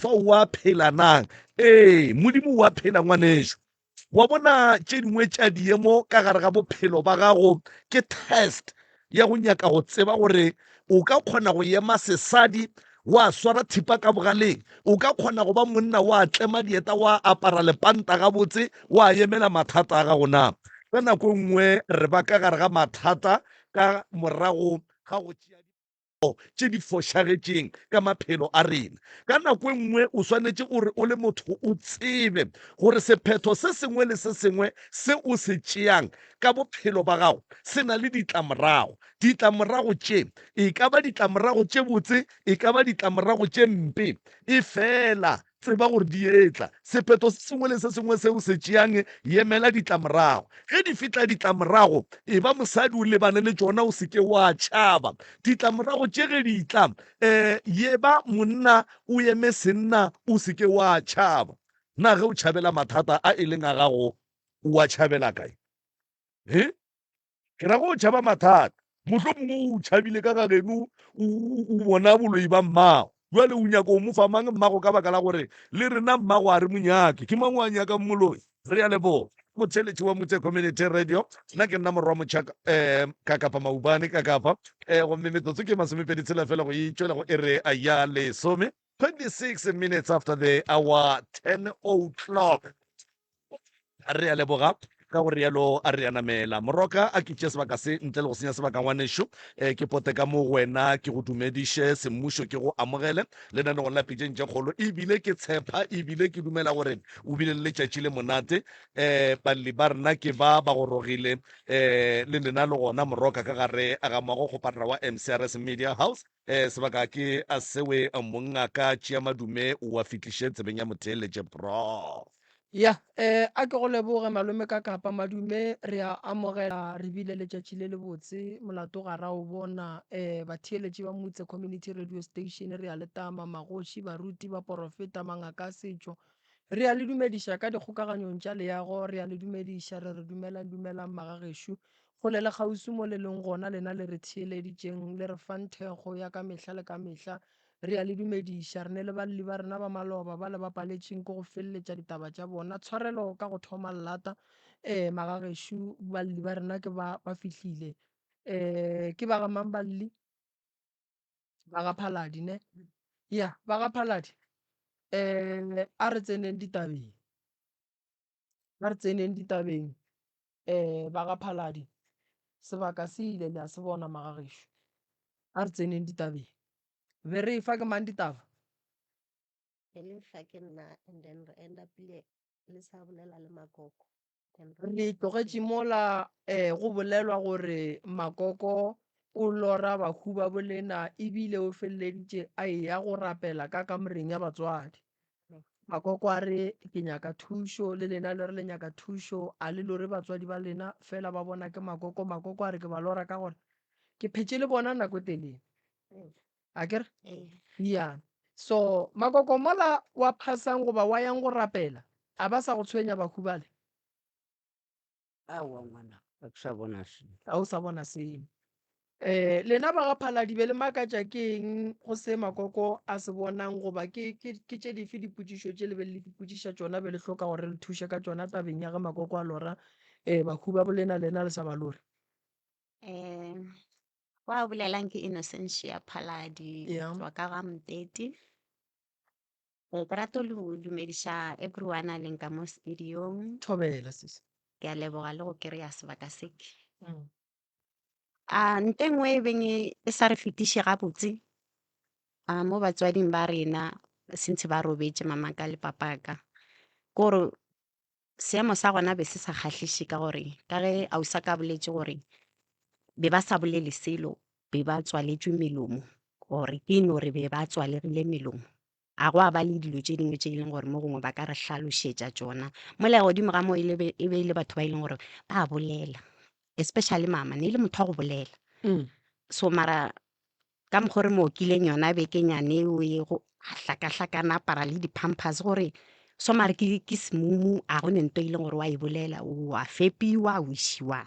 fa wa phela nang modimo wa phela ngwaneso wa bona tše dingwe tša diemo ka gare ga bophelo ba gago ke test ya go nyaka go tseba gore o ka kgona go ema sesadi wa swara thipa ka bogaleng, o ka kgona go ba monna wa tlema dieta wa apara lepanta gabotse wa emela mathata a gago na. Ka nako nngwe re ba ka gare ga mathata ka morago ga go tše di fošagetšeng ka maphelo a rena. Ka nako nngwe o swanetše gore o le motho o tsebe gore sephetho se sengwe le se sengwe se o se tšeang ka bophelo ba gago se na le ditlamorago. Ditlamorago tše e ka ba ditlamorago tše botse, e ka ba ditlamorago tše mpe, e fela tseba gore di etla. Sephetho se sengwe le se sengwe se o se tšeang emela ditlamorago. Ge di fitla ditlamorago e ba mosadi o lebane le tšona o seke wa tšhaba. Ditlamorago tše ge di tla ye ba monna o eme senna o seke wa tšhaba. Na ge o tšhabela mathata a e leng a gago o a tšhabela kae? Ke ra go tšhaba mathata mohlomongwe o tšhabile ka ga geno o bona boloi ba mmago, jale o nyaka o mo fa mang mmago ka baka la gore le rena mmago a re monyake. Ke mang wa nyaka moloi? Re a leboga motheletši wa Motse Community Radio. Nna ke nna morwa motšhaka ka kapa maubane ka kapa gomme metsotso ke masomepedi tshela fela go itšwela go ere a ya lesome 26 minutes after the hour 10 o'clock. Re a leboga ka gore yalo a re anamela moroka a ke tše sebaka se ntle le go senya sebaka ngwanešo. Ke pote ka mo wena ke go dumediše semmušo ke go amogele le nane go lapitšeng tše kgolo ebile ke tshepa ebile ke dumela gore o bile le letšatši le monate. Balli ba rena ke ba go rogile le lena le gona moroka ka gare a gamago go partner wa MCRS Media House. Sebaka ke a sewe monga ka tšea madume o a fitliše tsebeng ya motheletše bro. Ya a ke go leboge malome ka kapa madume re a amogela re bile letšatši le le botse molato ga ra o bona batheeletši ba Motse Community Radio Station re a letama magoši baruti ba porofeta mangaka setšo re a le dumediša ka dikgokaganyong tša leago re a le dumediša re re dumelang magagešo go le kgausi mo le leng gona lena le re theeleditšeng le re fanthego ya ka mehla le ka mehla re a le dumediša re ne le balli ba rena ba maloba ba le ba paletšeng ke go feleletša ditaba tša bona tshwarelo ka go thoma llata magagešo balli ba rena ke ba fihlile ke ba gamang balli ba ga Phaladi ne ya ba ga Phaladi a re tseneng ditabeng ba ga Phaladi sebaka se ile le a se bona magagešo a re tseneng ditabeng be re fa ke mang ditaba fa ke nna and then re end up le sa bolela le makoko re tlogetše mola go bolelwa gore makoko o lora bahu ba bolena ebile o feleleditše a ya go rapela ka kamoreng ya batswadi. Makoko a re ke nyaka thušo le lena le re le nyaka thušo a le lore batswadi ba lena fela ba bona ke makoko. Makoko a re ke ba lora ka gore ke phetše le bona nako telele a kere ya so makoko mola wa phasang goba wa yang go rapela a ba sa go tshwenya bahu bale awa ngwana a ke sa bona se a o sa bona seng lena ba ga Phaladi be le makatša ke eng go se makoko a se bonang goba ke tše dife dipotšišo tše le be le dipotšiša tšona be le hloka gore le thuše ka tšona tabeng ya ge makoko a lora bahu ba bolena lena le sa ba lore wa bolelang ke Innocentia Phaladi Yeah. tswa ka ga Mteti. Ke rata le go dumediša everyone a leng ka mo studiong. thobela sese Ke a leboga le go kry-a sebaka seke nte nngwe e beng e sa re fetiše gabotse mo batswading ba rena sentse ba robetše mamaka le papaka ke gore seemo sa gona be se sa kgahlhiše ka gore ka ge ausa ka boletše gore be ba sa bolele selo be ba tswaletšwe melomo gore ke no re be ba tswalegile melomo a go a ba le dilo tše dingwe tše e leng gore mo gongwe ba ka re hlalošetša tšona mola godimo ga mo e be e le batho ba e leng gore ba bolela especially mama ne e le motho wa go bolela so mara ka mokgwa re mo kileng yona bekenyane eo e go hlaka-hlakana apara le di-pampers gore so mare ke semumu a go nento e leng gore wa e bolela o a fepiwa o išiwa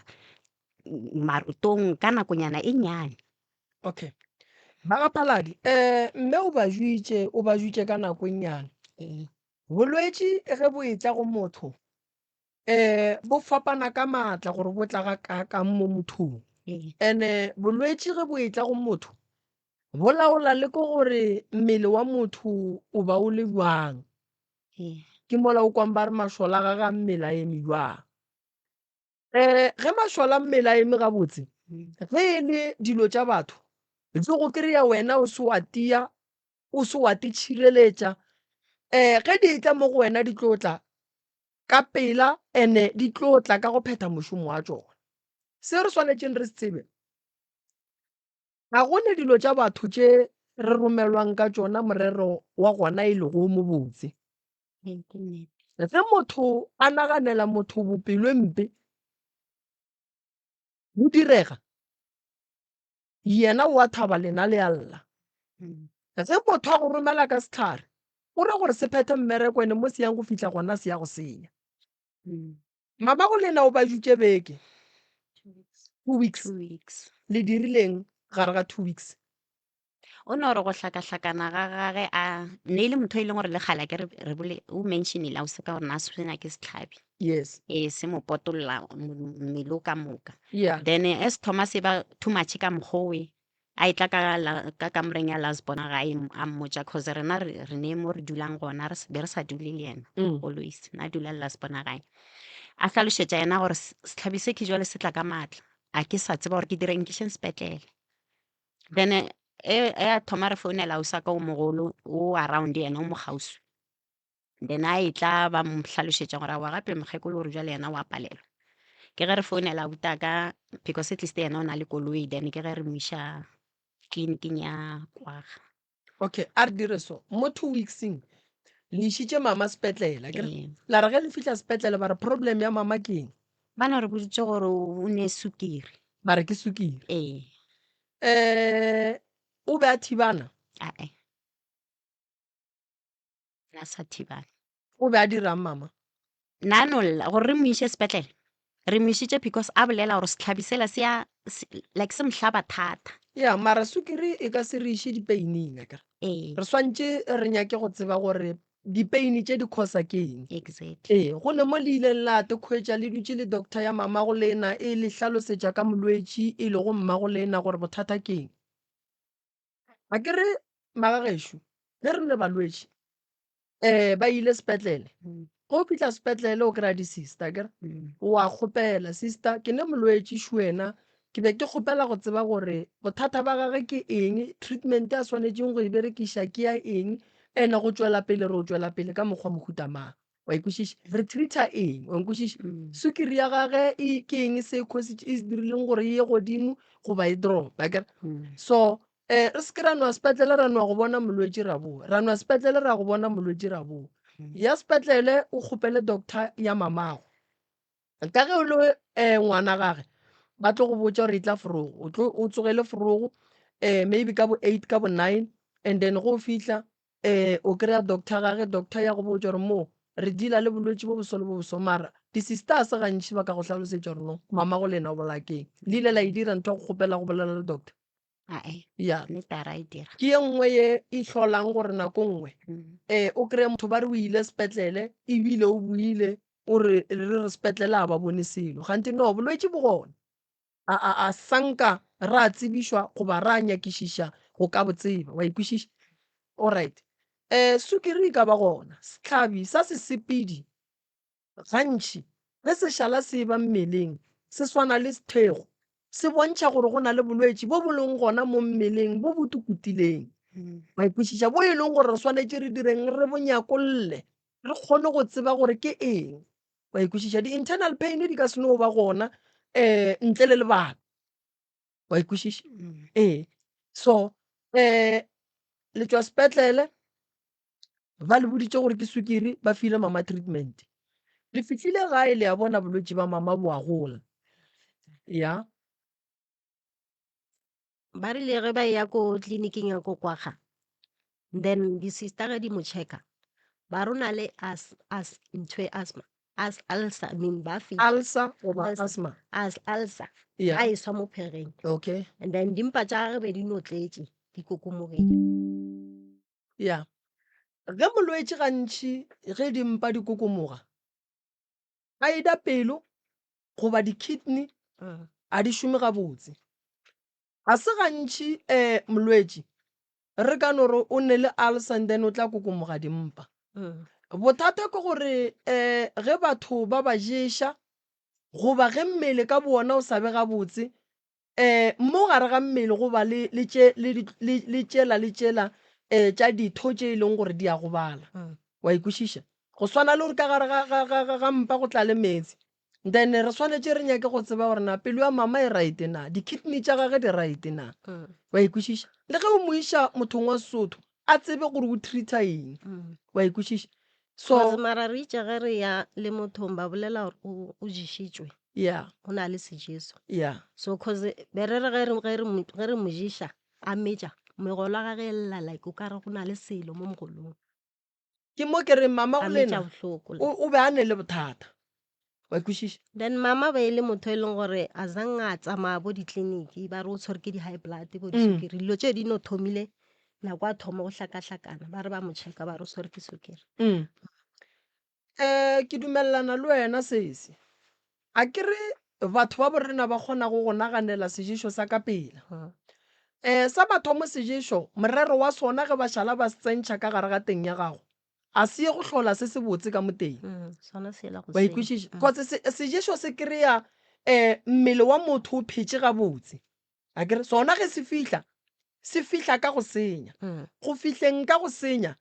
marotong ka nakonyana e nyane okay Bagaphaladi mme o ba jwitse ka nako e nyane bolwetse ge bo etla go motho bo fapana ka maatla gore bo tla ka mo mothong ene bolwetse ge bo etla go motho bo laola le ko gore mmele wa motho o ba o le jwang ke mola o kwang ba re mashola ga mmele a eme jwang ge mashola mmele a eme gabotse ge e le dilo tša batho tse go kry-a wena o se wa tia o se wa ti tshireletša ge di tla mo go wena di tlotla ka pela ene di tlotla ka go phetha mošomo wa tsona se re swanetšeng re se tsebe ga gone dilo tša batho tše re romelwang ka tsona morero wa gona e le go mo botse ge motho a naganela motho bopelo mpe bo direga yena wa thaba lena le alla ge motho a go romela ka setlhare o re gore se phethe mmereko ene mo se yang go fitlha gona se ya go senya mama go lena o ba jutse beke 2 weeks le dirileng gare ga 2 weeks o ne gore go hlakahlakana ga gage ne e le motho e leng gore le gala ke re bole o mentionile o se ka gore na se tswenya ke setlhabi yes se mo potolola mmele o ka moka yeah then as thomas e ba too much ka mokgowe a etla ka kamoreng ya lasbona ga a mmotsa cause rena re ne mo re dulang gona be re sa dule le ena always na dula le lasbona gae a hlalosetša yena gore setlhabi se ke jwale se tla ka maatla a ke sa tseba gore ke dire nkešeng sepetlele then a thoma re founela o sa ka o mogolo o around yena o mogausi then a etla ba mo hlalosetša gore wa gape mokgekolo gore jwale yena wa palelwa ke ge re founela buta ka because at least yena o na le koloi then ke ge re moiša tleliniking ya kwaga okay a re dire so mo 2 weeksing le išitše mama sepetlele la re ge le fitlha sepetlele ba re problem ya mama ke eng ba ne re boditse gore o ne sukiri ba re ke sukiri ee o be a thibana ae a sa thibana o be a dirang mama nanolla gore re mo iše sepetlele re mo išitše because a bolela gore setlhabi sela like se mohlaba thata ya mara sukiri e ka se re iše dipeining akere re swantše re nyake go tseba gore dipeini tše di kgosa ke eng exactly go ne mo le ileng la tekgwetša le dutse le doctor ya mama go lena e le hlalosetša ka molwetši e le go mma go lena gore bothata ke eng a ke re magagešo ge re le balwetši ba ile sepetlele go fitlha sepetlele o kry-a di-sister kere wa kgopela sister ke ne molwetši wena ke be ke kgopela go tseba gore bothata ba gage ke eng treatment a swanetšeng go e berekiša ke ya eng ene go tšwela pele re o tšwela pele ka mokgwa mohuta mang wa ikwešiša re treata eng wa nkwešiša sukiri ya gage ke eng se e dirileng gore ye godimo goba e drop akere so re se ke ra nwa sepetlele ra nwa go bona molwetši ra boa ra nwa sepetlele ra go bona molwetši ra boa ya sepetlele o kgopele doctor ya mamago ka ge o le ngwana gage ba tlo go botsa gore e tla forogo o tsogele forogo maybe ka bo 8 ka bo 9 and then go fitlha o kry-a doctor gage doctor ya go botsa gore mo re dila le bolwetši bo boso le bo boso mara di-sisters gantši ba ka go hlalosetša gore no mama go lena o bolakeng le ile la e dira ntho ya go kgopela go bolela le doctor ya ke ye nngwe ye e tlholang gore nako nngwe o kry-e motho ba re o ile sepetlele ebile o buile o re re sepetlele a ba bone selo gante no bolwetši bo gona a sanka ra tsebišwa goba ra nyakišiša go ka botseba wa ikwešiša alright sukiri e ka ba gona setlhabi sa sesepedi gantši ge sešala se ba mmeleng se swana le sethego se bontšha gore go na le bolwetši bo bo leng gona mo mmeleng bo bo tukutileng wa ikwešiša bo e leng gore re swanetše re direng re bo nyakolle re kgone go tseba gore ke eng wa ikwešiša di-internal pain di ka se no ba gona ntle le lebaka wa ikwešiša so le tšwa sepetlele ba le boditše gore ke sukiri ba file mama treatment le fitlhile gae le ya bona bolwetši ba mama bo a gola ya ba rile ge ba ya ko tleliniking ya ko kwaga then di-sister ge di mo checka ba rona le ntho e asthma as ulcer mean ba ulcer goba asthma as ulcer Yeah. a e swa mo phereng okay and then dimpa tša gage be di notletse di kokomogile. ya ge molwetse gantšhi ge dimpa di kokomoga a eda pelo goba di-kidney a di šome gabotse a se gantšhi molwetse re ka no re o nne le ulcer and then o tla kokomoga dimpa bothata ke gore ge batho ba ba ješa goba ge mmele ka bona o sa be gabotse mo gare ga mmele goba le tšela tša ditho tše e leng gore di a gobala wa ikwešiša go swana le gore ka gare ga mpa go tla le metsi then re swanetše re nyake go tseba gore na pelo ya mama e right na di-kidney tša gage di right na wa ikwešiša le ge o mo iša mothong wa Sesotho a tsebe gore o treata eng wa ikwešiša so mara re itse ge re ya le mothong ba bolela gore o ješitšwe yeah go na le sejeso yeah so cause berere ge re mo ješa a metša megolo ga ge lla like o ka re go na le selo mo mogolong ke mo ke re mama go a lena metša bohloko o be a ne le bothata wa ikwešiša then mama ba e le motho e leng gore a zang a tsamaya bo ditleliniki ba re o tshwere ke di-high blood bo disukiri dilo tše di no thomile nako a thoma go hlakahlakana ba re ba mo check-a ba re o tshwere ke sukiri ke dumelelana le wena sese a ke re batho ba borena ba kgona go naganela sejeso sa ka pela sa batho mo sejeso morero wa sona ge ba šala ba se tsentšha ka gare ga teng ya gago a se ye go hlola se se botse ka moteng sona se la go wa ikwešiša kgotse sejeso se kry-a mmele wa motho o phetše gabotse a kere sona ge se fihla ka go senya go fihleng ka go senya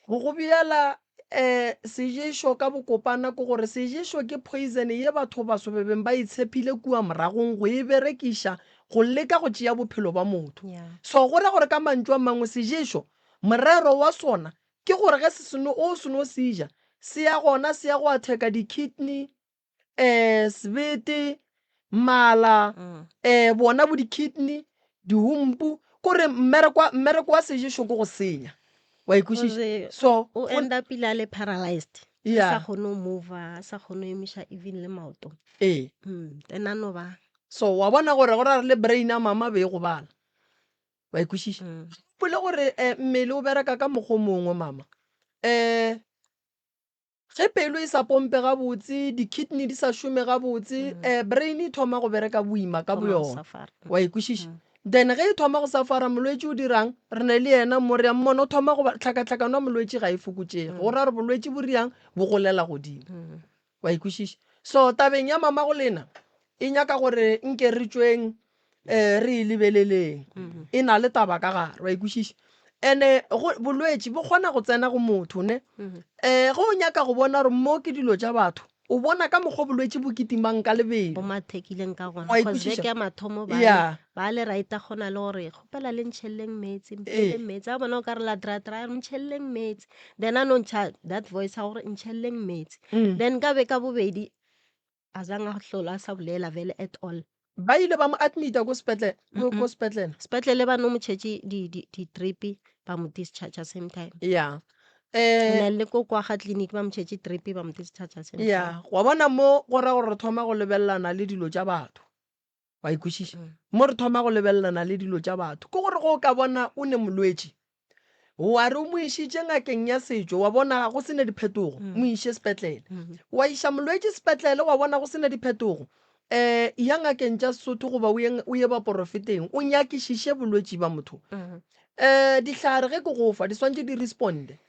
go biela sejeso ka bokopana ke gore sejeso ke poison ye batho basobebeng ba itshepile kua moragong go e berekiša go leka go tšea bophelo ba motho so gore gore ka mantšu a mangwe sejeso morero wa sona ke gore ge o seno seja se ya gona se ya go atheka di-kidney sebete mala bona bo di-kidney dihumpu kore mmereko wa sejeso ke go senya wa ikwešiša so o enda pila le paralyzed sa kgone o move a sa kgone o emiša even le maoto tena no ba so wa bona gore go ra le brain a mama be go bala wa ikwešiša pole gore mmele o bereka ka mokgwa mongwe mama ge pelo e sa pompe gabotse di-kidney di sa šome gabotse brain e thoma go bereka boima ka boyona wa ikwešiša then ge e thoma go safara molwetse o dirang re ne le yena mo re yang mona o thoma go tlhakatlhakano ya molwetse ga e fokotšege gore a re bolwetse bo riang bo golela godimo wa ikwešiša so tabeng ya mama go lena e nyaka gore nke re tsweng re e lebeleleng e na le taba ka gare wa ikwešiša ene bolwetse bo kgona go tsena go motho ne ge o nyaka go bona gore mo ke dilo tša batho o bona ka mokgwa bolwetse bo kitimang ka lebelo bo mathekileng ka gona Wa cause ikwešiša? beke ya mathomo Yeah. ba le raita kgona le gore kgopela le ntšheleleng metsi mpeleng metsi a bona o ka re la dra ntšheleleng metsi then a no ntšha that voice a gore ntšheleleng metsi then ka be ka bobedi a zang a hlola a sa bolela vele at all ba ile ba mo admita ko sepetlele sepetlele ba no mo tšhetše di-tripi ba mo discharge same time ya na le ko kwa ga clinic ba mo tšhetše tripi ba mo discharge same time ya wa bona mo go ra gore re thoma go lebelelana le dilo tša batho wa ikwešiša mo re thoma go lebelelana le dilo tša batho ke gore go ka bona o ne molwetse wa re o mo išitše ngakeng ya setšo wa bona go sene diphetogo mo iše sepetlele wa iša molwetse sepetlele wa bona go sene diphetogo ya ngakeng tša Sesotho goba o ye ba porofeteng o nyakišiše bolwetse ba motho dihlare ge ke go fa di swantše di responde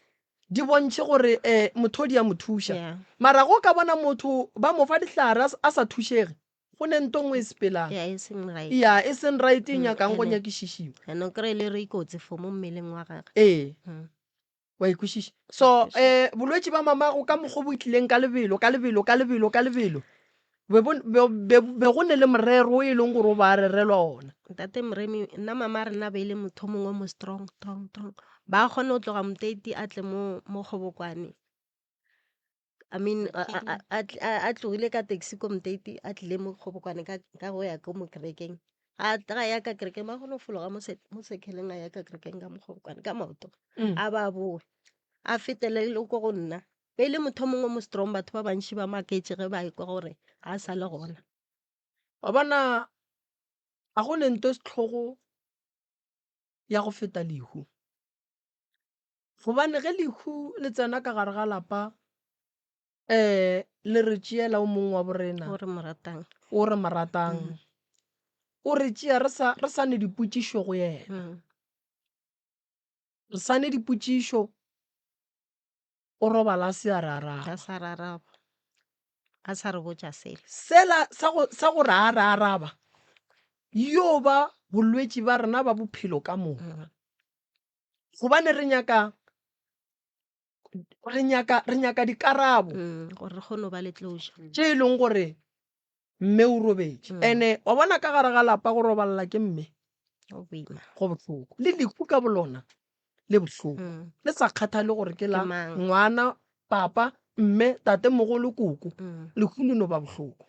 di bontšhe gore motho di a mo thuša mara go ka bona motho ba mo fa dihlare a sa thušege go ne nto ngwe e sepelang ya e seng right ya e seng right e nyakang go nyakišišiwa no kry le re ikotse fo mo mmeleng wa gage wa ikwešiša so bolwetse ba mamago ka mokgwa bo itlileng ka lebelo be go ne le morero e leng gore o ba rerelwa ona ntate moremi nna mama rena ba ile motho mongwe mo strong ba kgone go tloga moteti a tle mo kgobokwane I mean a tlogile ka taxi ko moteti a tlile mo kgobokwane ka go ya ko mo kerekeng a ga ya ka kerekeng ba kgone go fologa mo sekheleng a ya ka kerekeng ka mo kgobokwane ka maoto a ba boe a fetele le ko go nna ba ile motho mongwe mo strong batho ba bantši ba maketse ge ba ekwa gore ga a sa le gona wa bona a go ne nto setlhogo ya go feta lehu gobane ge lehu le tsena ka gare ga lapa le re tšeela o mongwe wa borena o re mo ratang. o re maratang o re tšea re sa ne dipotšišo go yena re sa ne dipotšišo o robala a se a re araba a sa raraba a sa re botša sele. sela sa gore a re araba yo ba bolwetši ba rena ba bophelo ka moo gobane re nyaka dikarabo gore re kgone go ba le closure. tše e leng gore mme o robetše ande wa bona ka gare ga lapa go robalela ke mme o boima. go bohloko le lehu ka bolona le bohloko le sa kgathale gore ke la Ke mang? ngwana papa mme tate mogolo koko lehu le no ba bohloko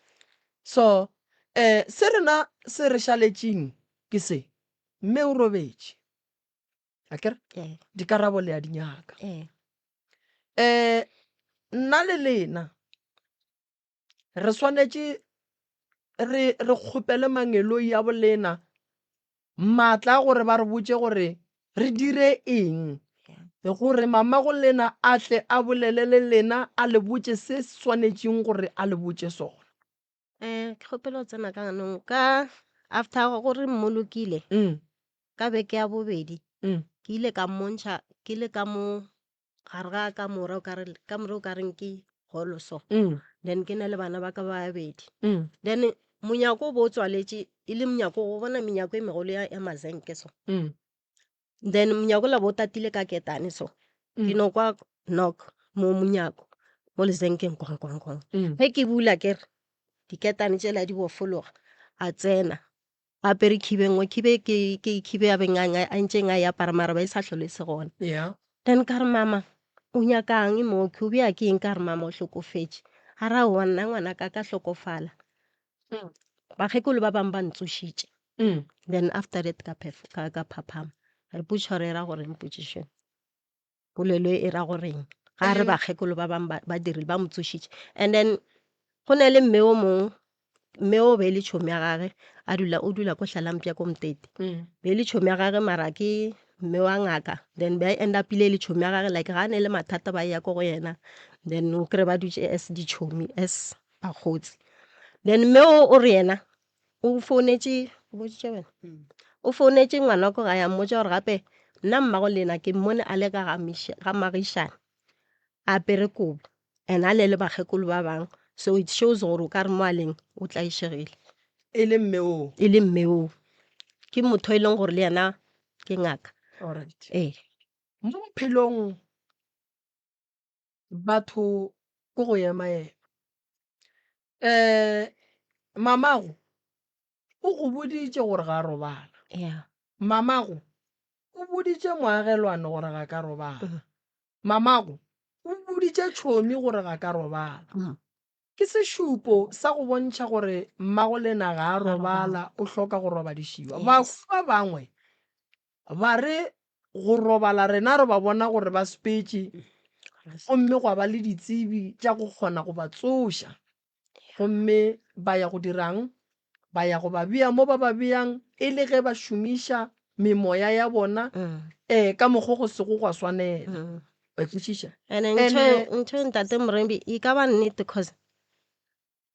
so se rena se re šaletšeng ke se mme o robetše akere dikarabo le ya dinyaka nna le lena re swanetše re kgopele mangeloi ya bolena maatla gore ba re botse gore re dire eng gore mama go lena a tle a bolele le lena a le botse se swanetšeng gore a le botse sona. ke kgopela go tsena ka ganong ka after gore mmolokile ka beke ya bobedi ke ile ka mmontšha ke ile ka mo gare ga ka more o ka reng ke goloso then ke na le bana ba ka ba babedi then monyako o bo o tswaletše e le monyako go bona menyako e megolo ya mazenke so then monyako la bo o tatile ka ketane so ke no kwa knock mo monyako mo lezenkeng kwang ge ke bula kere diketane tšela di bofologa a tsena a pere khibe nngwe khibe ke khibe ya beng a ntšeng a e apara mara ba e sa tlhole se gona then ka re mama o nyakang mo ke o bea ke eng ka re mama o hlokofetše a ra wa nna ngwana ka hlokofala bakgekolo ba bangwe ba ntsošitše then after that ka phaphama re potša gore e ra goreng potšišeng polelo e ra goreng ga re bakgekolo ba bangwe ba dirile ba motsošitše and then go ne le mme o mongwe mme o be le tšhomi ya gage o dula ko hlalampša ko motete be le tšhomi ya gage mara ke mme wa ngaka then ba end up ile le tšhomi ya gage like ga ne le mathata ba ya ko go yena then o kry ba dutše as ditšhomi as bagotsi then mme o re yena o founetše o founetše ngwana ko ga ya mmotša gore gape nna mmago lena ke mmone a le ka ga magišane a pere kobo and a le bagekolo ba bangwe so it shows gore o ka re moaleng o tla išegile e le mme o ke motho e leng gore le yena ke ngaka mo bophelong batho ko go ema mamago o go boditše gore ga a robala mamago o boditše moagelwane gore ga ka robala mamago o boditše tšhomi gore ga ka robala ke sešupo sa go bontšha gore mmago lena ga a robala o hloka go roba dišiwa bafu ba bangwe ba re go robala rena re ba bona gore ba sepetše gomme go ba le ditsebi tša go kgona go ba tsoša gomme ba ya go dirang ba ya go ba bea mo ba ba beang e le ge ba šomiša memoya ya bona ka mokgwa go sego gwa swanela ba kwešiša ntho ntate Morembe e ka ba nnete cause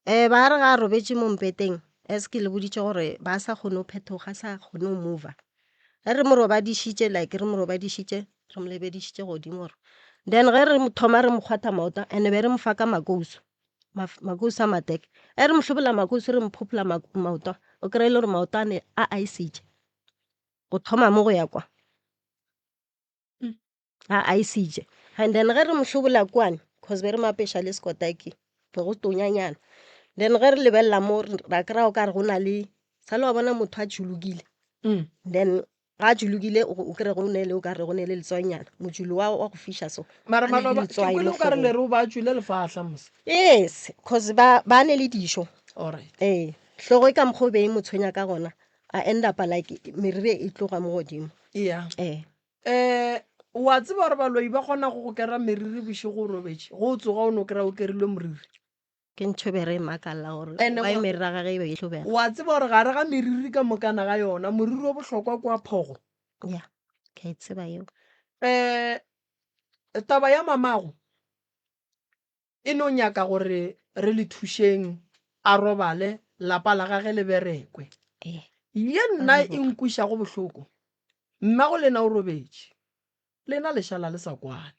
ba re ga a robetše mo mpeteng as ke le boditše gore ba sa kgone go phetoga sa kgone go mova ge re mo robadišitše like re mo robadišitše re mo lebedišitše godimo gore then ge re thoma re mo kgwatha maoto and be re mo fa ka makousu a mateke ge re mo tlhobola makousu re mo phophola maoto o kry-e le gore maoto ane a icetše go thoma mo go ya kwa a icetše and then ge re mo tlhobola kwane cause be re mapeša le skotaki be go tonyanyana then ge re lebelela mo ra kry-a o ka re go na le sa le wa bona motho a tšholokile then ga a tšholokile o kry-e go ne le o ka re go ne le letswainyana motšholo wa go fiša so mara maloba ke kwele o ka re le re o ba tšwile lefahla mos yes cause ba ne le dišo alright hlogo e ka mokgwa o be e motshwenya ka gona a end up like meriri e tloga mo godimo wa tseba gore baloi ba kgona go go kera meriri bošego o robetše go o tsoga o ne o kry-a o kerilwe moriri ke ntho be re makalla gore ba e meriri ga ge e be e tlhobega wa tseba gore gare ga meriri ka mokana ga yona moriri o bohlokwa kwa phogo Ke a e tseba eo. Taba ya mamago e no nyaka gore re le thušeng a robale lapa la gage le berekwe ye nna e nkušago bohloko mmago lena o robetše lena lešala le sa kwane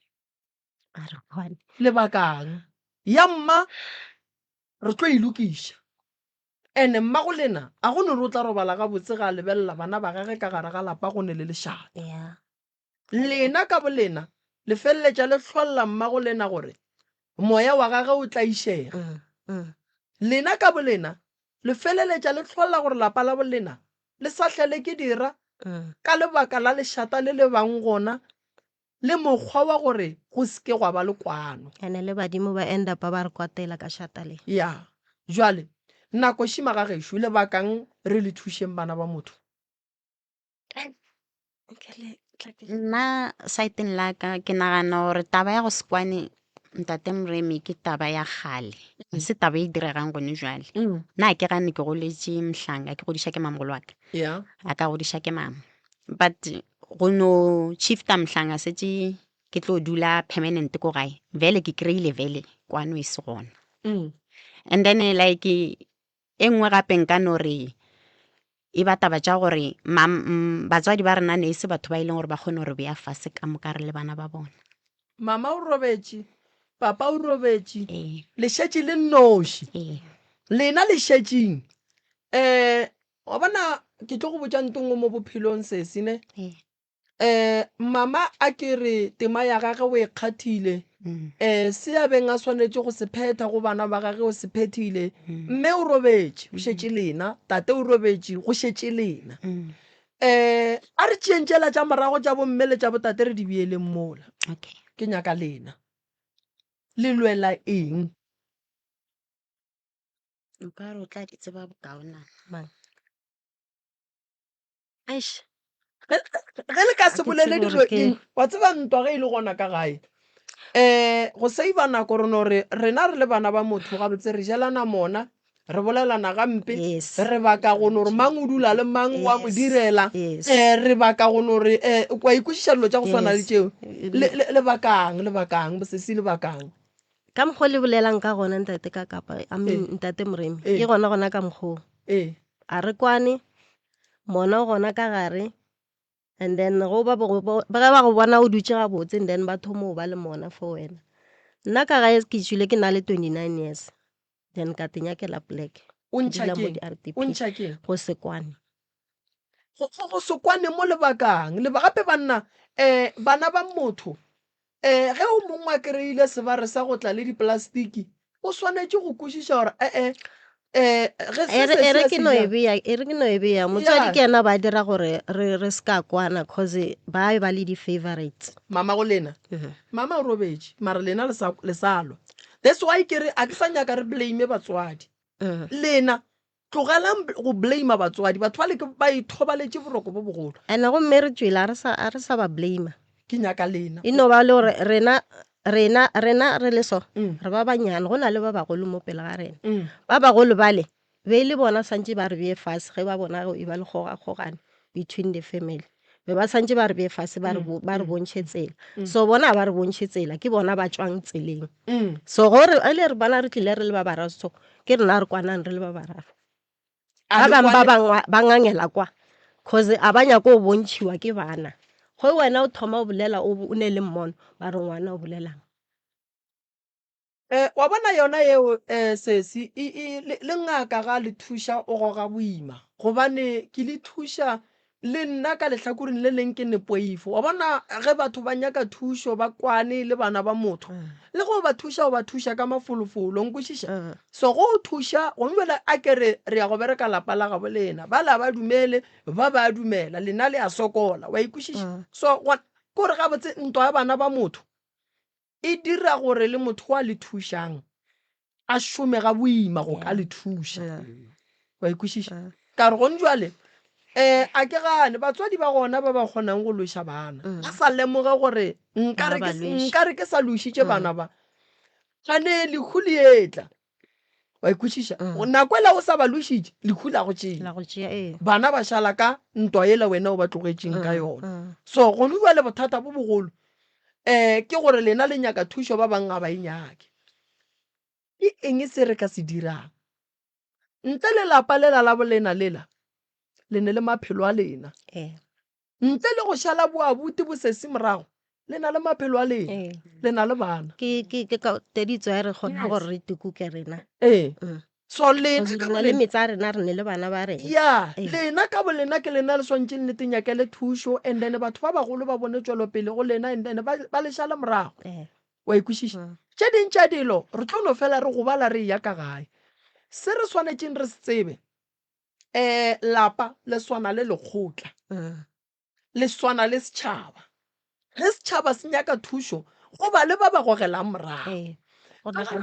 A re kwane. lebakang ya mma re tlo ilokiša ene mmago lena a go ne re o tla robala ga botse ga lebelela bana ba gage ka gare ga lapa go ne le lešata Yeah. lena ka bolena le feleletša le tlholela mmago lena gore moya wa gage o tla išega lena ka bolena le feleletša le tlholela gore lapa la bolena le sa hlele ke dira ka lebaka la lešata le le bang gona le mokgwa wa gore go seke gwa ba le kwano Ene le badimo ba end up ba re kwatela ka shata le. ya jwale nako šima ga gešo le bakang re le thušeng bana ba motho Nna saeteng la ka ke nagana gore taba ya go se kwane ntate Moremi ke taba ya gale se taba e diregang gone jwale nna ke gane ke goletše Mhlanga ke godiša ke mamogolo wa ka ya a ka godiša ke mama but go no shifta Mhlanga setse ke tlo dula permanent ko gae vele ke kry-ile vele kwano e se gona and then like e nngwe gape nka no re e ba taba tša gore batswadi ba rena ne e se batho ba e leng gore ba kgone gore beya fase ka moka re le bana ba bona mama o robetše papa o robetše ee le šetše le nnoši ee lena le šetšeng wa bona ke tlo go botša ntongo mo bophelong sesene ee mama a ke re tema ya gage o e kgathile se a beng a swanetše go se phetha go bana ba gage o se phethile mme o robetše go šetše lena tate o robetše go šetše lena a re tšeentšela tša morago tša bomme le tša botate re di beeleng mola okay ke nyaka lena le lwela eng nka re o tla di tseba bokaona Man. Aish. ge le ka se ke bolele tsebe dilo gore ke- eng wa tseba ntwa ge e le gona ka gae go saiba nako re no re rena re le bana ba motho ga botse re jelana mona re bolelana gampe Yes. re baka go no re mang o dula le mang wa mo Yes. direla Yes. re baka go no re kwa ikwešiša dilo tša go swana le Yes. tšeo lebakang bosesi lebakang Ka mokgwa le bolelang ka gona ntate ka kapa I mean ntate Moremi ke gona ka mokgwa a re kwane mona o gona ka gare and then go ba go bona o dutse ga botse and then ba thomo ba le mona for wena nna ka gae ke tswile ke na le 29 years then ka tenyakela black o Ke dula mo ntšhakeng di-RDP. o ntšhakeng go se kwane go se kwane mo lebakang gape banna bana ba motho ge o mongwe a kry-ile sebare sa go tla le diplastiki o swanetše go kwešiša gore e re ke no e beya motswadi Yeah. ke yena ba dira gore re ska kwana cause ba ba le di-favorites mama go lena mama o robetše mara lena le sa lwa that's why ke re a ke sa nyaka re blame batswadi lena tlogelang go blame batswadi batho ba le ba ithobaletše boroko bo bogolo and go mme re tswela a re sa ba blame ke nyaka lena e no ba le gore rena re le so re ba banyane go na le ba bagolo mo pele ga rena ba bagolo bale be le bona santse ba re bee fase ge ba bona e ba le kgogane between the family be ba santse ba re bee fase ba re bontšhe tsela so bona ba re bontšhe tsela ke bona ba tswang tseleng so gore a le re bona re tlile re le ba bararo so ke rena re kwanang re le ba bararo ba bangwe ba bangwe ba ngangela kwa cause a ba nyako o bontšhiwa ke bana go wena o thoma o bolela o ne le mmono ba re ngwana o bolelang wa bona yona yeo sesi le ngaka ga le thuša o goga boima gobane ke le thuša le nna ka lehlakoreng le leng ke nepoifo wa bona ge batho ba nyaka thušo ba kwane le bana ba motho le go ba thuša ka mafolofolo nkwešiša so go o thuša gome bele a kere re ya go bereka lapa la gabo lena ba la ba dumele ba ba dumela lena le a sokola wa ikwešiša so kore ga botse ntwa ya bana ba motho e dira gore le motho wa le thušang a šome ga boima go ka le thuša wa ikwešiša ka re gone jwale a ke gane batswadi ba gona ba ba kgonang go loša bana a sa lemoge gore nkare ke sa lošitše bana ba gane lehu le etla wa ikwešiša Mm. nako ela o sa ba lošitše lehu la go tšea la go tšea bana ba šala ka ntwa ela wena o ba tlogetšeng ka yona Mm. so go no bua le bothata bo bogolo ke gore lena le nyaka thušo ba bangwe ga ba e nyake ke eng se re ka se dirang ntle le lapa lela la bolena lela le ne le maphelo a lena ntle le go šala boabuti bosesi morago le na le maphelo a lena le na le bana ke ka teditswe ya re kgona gore re tikuke rena so lena re ka na le bolena- metsa a rena re ne le bana ba rena ya Eh. lena ka bolena ke lena le swantše nnete nyakele thušo and then batho ba bagolo ba bone tšwelopele go lena and then ba le šala morago wa ikwešiša Mm. tše ding tša dilo re tlo no fela re gobala re ya ka gae se re swanetšeng re se tsebe lapa le swana le lekgotla le swana le setšhaba ge setšhaba se nyaka thušo go ba le ba ba gogelang morago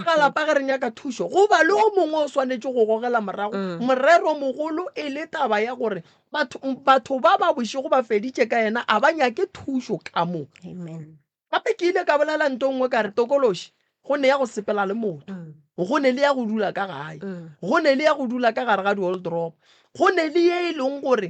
ka lapa ge re nyaka thušo go ba le o mongwe o swanetše go gogela morago morero mogolo e le taba ya gore batho ba ba bošego ba feditše ka yena a ba nyake thušo ka moo Amen. gape ke ile ka bolela nto nngwe ka re tokološi go ne ya go sepela le motho go ne le ya go dula ka gae go ne le ya go dula ka gare ga di-old drop go ne le ye e leng gore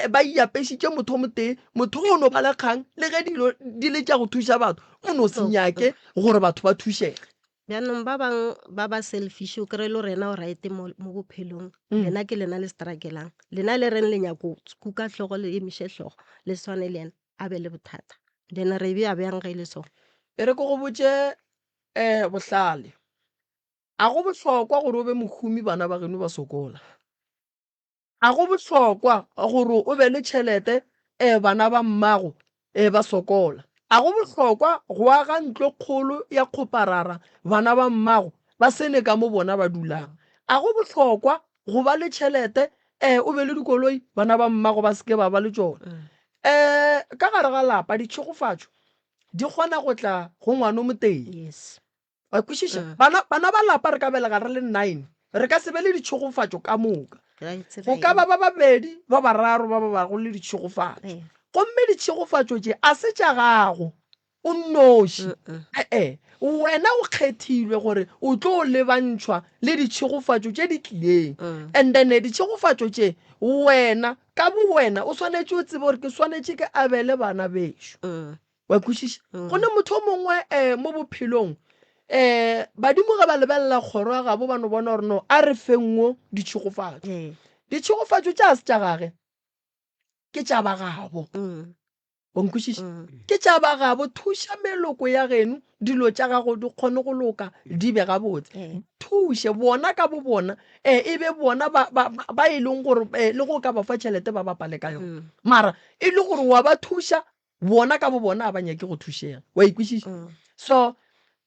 ba iapešitše motho mo tee motho o no ba le kgang le ge dilo di le tša go thuša batho o no se nyake gore batho ba thušege bjanong ba bangwe ba ba selfish o kry-e le rena o raete mo bophelong lena ke lena le strakelang lena le reng le nyako kuka tlhogo le emiše tlhogo le swane le ena a be le bothata then re be a bjang ge e le so e re ko go botše bohlale a go bohlokwa gore o be mohumi bana ba geno ba sokola a go bohlokwa gore o be le tšhelete bana ba mmago ba sokola a go bohlokwa go aga ntlo kgolo ya kgoparara bana ba mmago ba sene ka mo bona ba dulang a go bohlokwa go ba le tšhelete o be le dikoloi bana ba mmago ba seke ba ba le tšona ka gare ga lapa ditšhegofatšo di kgona go tla go ngwana mo teng yes wa kwešiša bana ba lapa re ka belega re le 9 re ka se be le ditšhegofatšo ka moka go ka ba babedi ba bararo ba ba bago le ditšhegofatšo gomme ditšhegofatšo tše a se tša gago o nnoši wena o kgethilwe gore o tlo lebantšhwa le ditšhegofatšo tše di tlileng and then ditšhegofatšo tše wena ka bo wena o swanetše o tsebe gore ke swanetše ke abele bana bešo wa kwešiša go ne motho o mongwe mo bophelong badimo ga ba lebelela kgoro ya gabo ba no bona gore no a re fengwo ditšhegofatšo ditšhegofatšo tša se tša gage ke tša ba gabo bonkwešiša ke tša ba gabo thuša meloko ya geno dilo tša gago di kgone go loka di be gabotse thuše bona ka bo bona e be bona ba e leng gore le go ka ba fa tšhelete ba bapale ka yone mara e le gore wa ba thuša bona ka bo bona a ba nyake go thušega wa ikwešiša so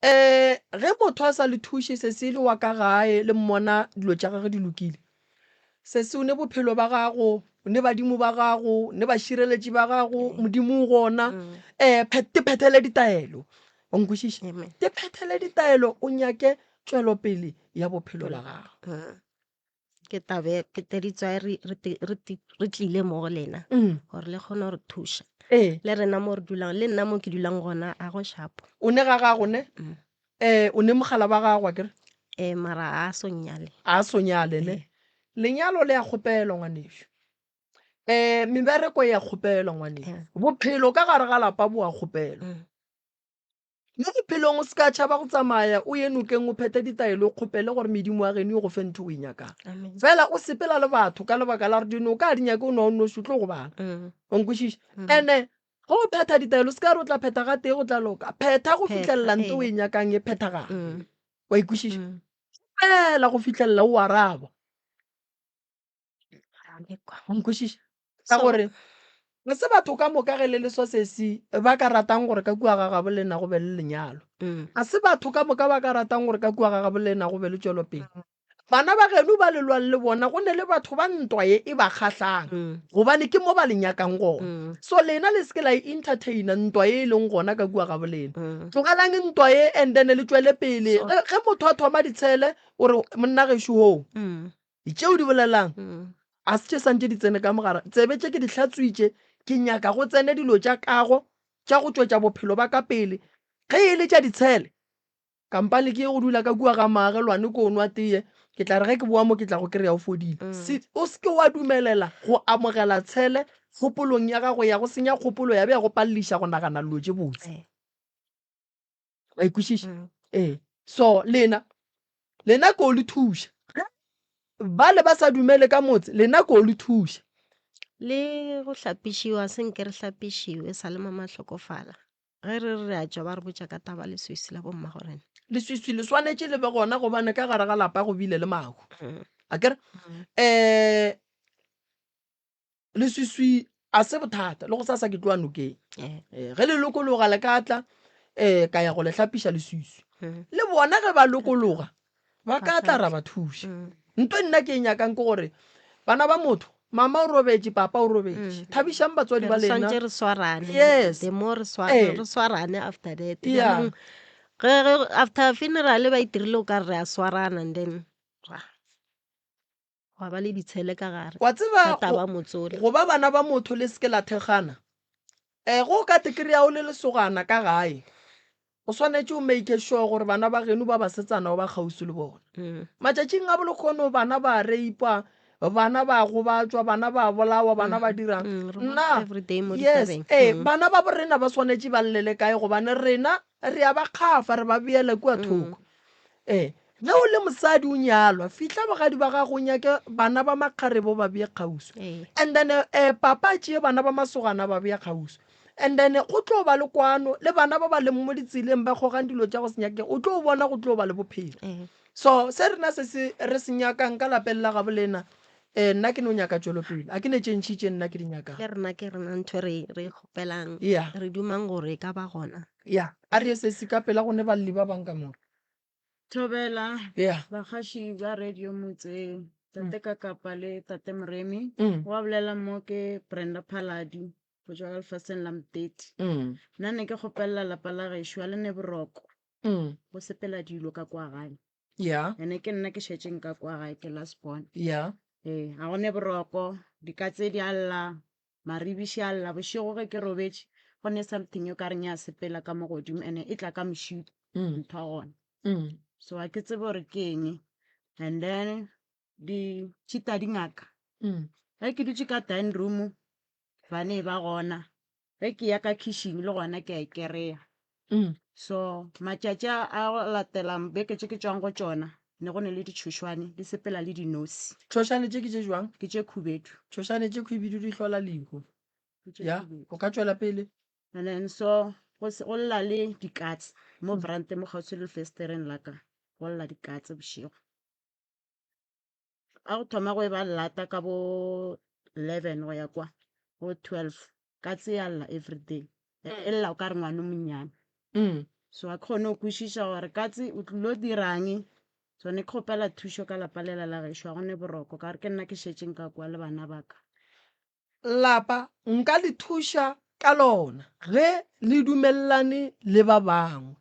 ge motho a sa le thuše se se le wa ka gae le mmona dilo tša gage di lokile se se o ne bophelo ba gago ne badimo ba gago ne bašireletši ba gago modimo gona phethele ditaelo onkwešiša di phethele ditaelo o nyake tšwelopele ya bophelo ba gago ke tabe ke teditswa re tlile mo go lena gore le kgone gore thuša le rena mo re dulang le nna mo ke dulang gona a go shapo o ne ga gago ne o ne mogala ba gago akere mara a sonyale a sonyale ne lenyalo le ya kgopelwa ngwanešo mebereko ya kgopelwa ngwanešo bophelo ka gare ga lapa bo a kgopelwa mo bophelong o se ka tšhaba go tsamaya o ye nokeng o phete ditaelo o kgopele gore medimo ya geno e go fe ntho o e nyakang fela o sepela le batho ka lebaka la gore dinoka a di nyake o ne o nosi o tlo go bala onkwešiša ande go o phetha ditaelo se ka re o tla phetha ga tee go tla loka phetha go fitlhelela ntho o e nyakang e phethagale wa ikwešiša fela go fitlhelela o araba onkwešiša ka gore ga se batho ka moka ge le leswa sesi ba ka ratang gore ka kua ga gabo le nna go be le lenyalo ga se batho ka moka ba ka ratang gore ka kua ga gabo le nna go be le tšwelopele bana ba geno ba lelwang le bona go ne le batho ba ntwa ye e ba kgatlhang gobane ke mo ba le nyakang gona so lena le seke la entertaina ntwa ye e leng gona ka kua gabo lena tlogelang ntwa ye and then le tšwele pele ge motho a thoma ditshele ore monna gešo hoo ditšeo di bolelang a se tše santše di tsene ka mogara tsebe tše ke di hlatswitše ke nyaka go tsene dilo tša kago tša go tšwetša bophelo ba ka pele ge e le tša ditshele kampane ke ye go dula ka kua ga maagelwane ko nwa teye ke tla re ge ke boa mo ke tla go kry-a o fodile o seke wa dumelela go amogela tshele kgopolong ya gago ya go senya kgopolo ya be ya go paleliša go nagana dilo tse botse wa ikwešiša so lena ko le thuša ba le ba sa dumele ka motse lena ko le thuša le go hlapišiwa senke re hlapišiwe sa le mama tlhokofala ge re a tswa ba re botša ka taba leswisi la bomma gorena leswiswi le swanetše le be gona gobane ka gare ga lapa go bile le mago a kere leswiswi a se bothata le go sasa ke tloa nokeng ge le lokologa le ka tla ka ya go le hlapiša leswiswi le bona ge ba lokologa ba ka tla ra ba thuša ntho nna ke e nyakang ke gore bana ba motho mama o robetse papa o robetse thabišang batswadi ba lena re swarane Yes. the more re swarane after that Yeah. after funeral ba itirile o ka re a swarana and then wa ba le ditshele ka gare wa tseba ka taba motsole go ba bana ba motho le seke la thekgana go ka tekry-a o le lesogana ka gae o swanetše o make sure gore bana ba geno ba basetsana o ba kgausi le bona matšatšing a bolekgono bana ba reipa bana ba gobatswa bana ba bolawa bana ba dirang nna everyday mo yes ditabeng. bana ba borena ba swanetše ba llele kae gobane rena re a ba kgafa re ba beele kua thoko ge o le mosadi o nyalwa fitlha bogadi ba gago nyake bana ba makgarebo ba bee kgausi and then papa tšee bana ba masogana ba bea kgausi and then go tlo ba le kwano le bana ba ba leng mo ditseleng ba kgogang dilo tša go senyakeng o tlo bona go tlo ba le bophelo so se rena se re se nyakang ka lapeng la ga bolena nna ke ne o nyaka tswelopele a ke ne tšentšhitše nna ke di nyakang ke rena ntho re kgopelang Yeah. re dumang gore e ka ba gona ya a re se se ka pela go ne balli ba bang ka more Thobela ya bagashi ba radio motseng tate ka kapa le tate moremi Mm. wa bolela mo ke Brenda Phaladi go tswa ka lefaseng la Mteti nna ne ke kgopelela lapa la gešo a le ne boroko go sepela dilo ka kwa gae ya ene ke nna ke šetšeng ka kwa gae ke last born ya ga go ne boroko dikatse di a lla maribiši a lla bošego ge ke robetše go ne something yo ka reng ya sepela ka mo godimo ene e tla ka mošito ntho a gona so a ke tsebe gore ke eng and then di tšhita dingaka ge ke dutse ka dine room bane ba gona ge ke ya ka kitchen le gona ke a e kereya so matšatši a go latelang beke tše ke tswang go tsona ne go ne le ditšhošwane di sepela le dinosi tšhošane tše ke tše jwang ke tše khubedu tšhošane tše khubedu di hlola lehu ya o ka tswela pele and then so go lla le dikatse mo brante mo kgauswi le festereng la ka go lla dikatse bošego a go thoma go e ba lata ka bo 11 go ya kwa go 12 katse ya lla everyday e lla o ka re ngwane monnyane so a kgone go kwešiša gore katse o tlilo dirang tsone ke kgopela thušo ka lapa lela la gešo a gone boroko ka re ke nna ke šetšeng ka kwa le bana baka lapa nka le thuša ka lona ge le dumelelane le ba bangwe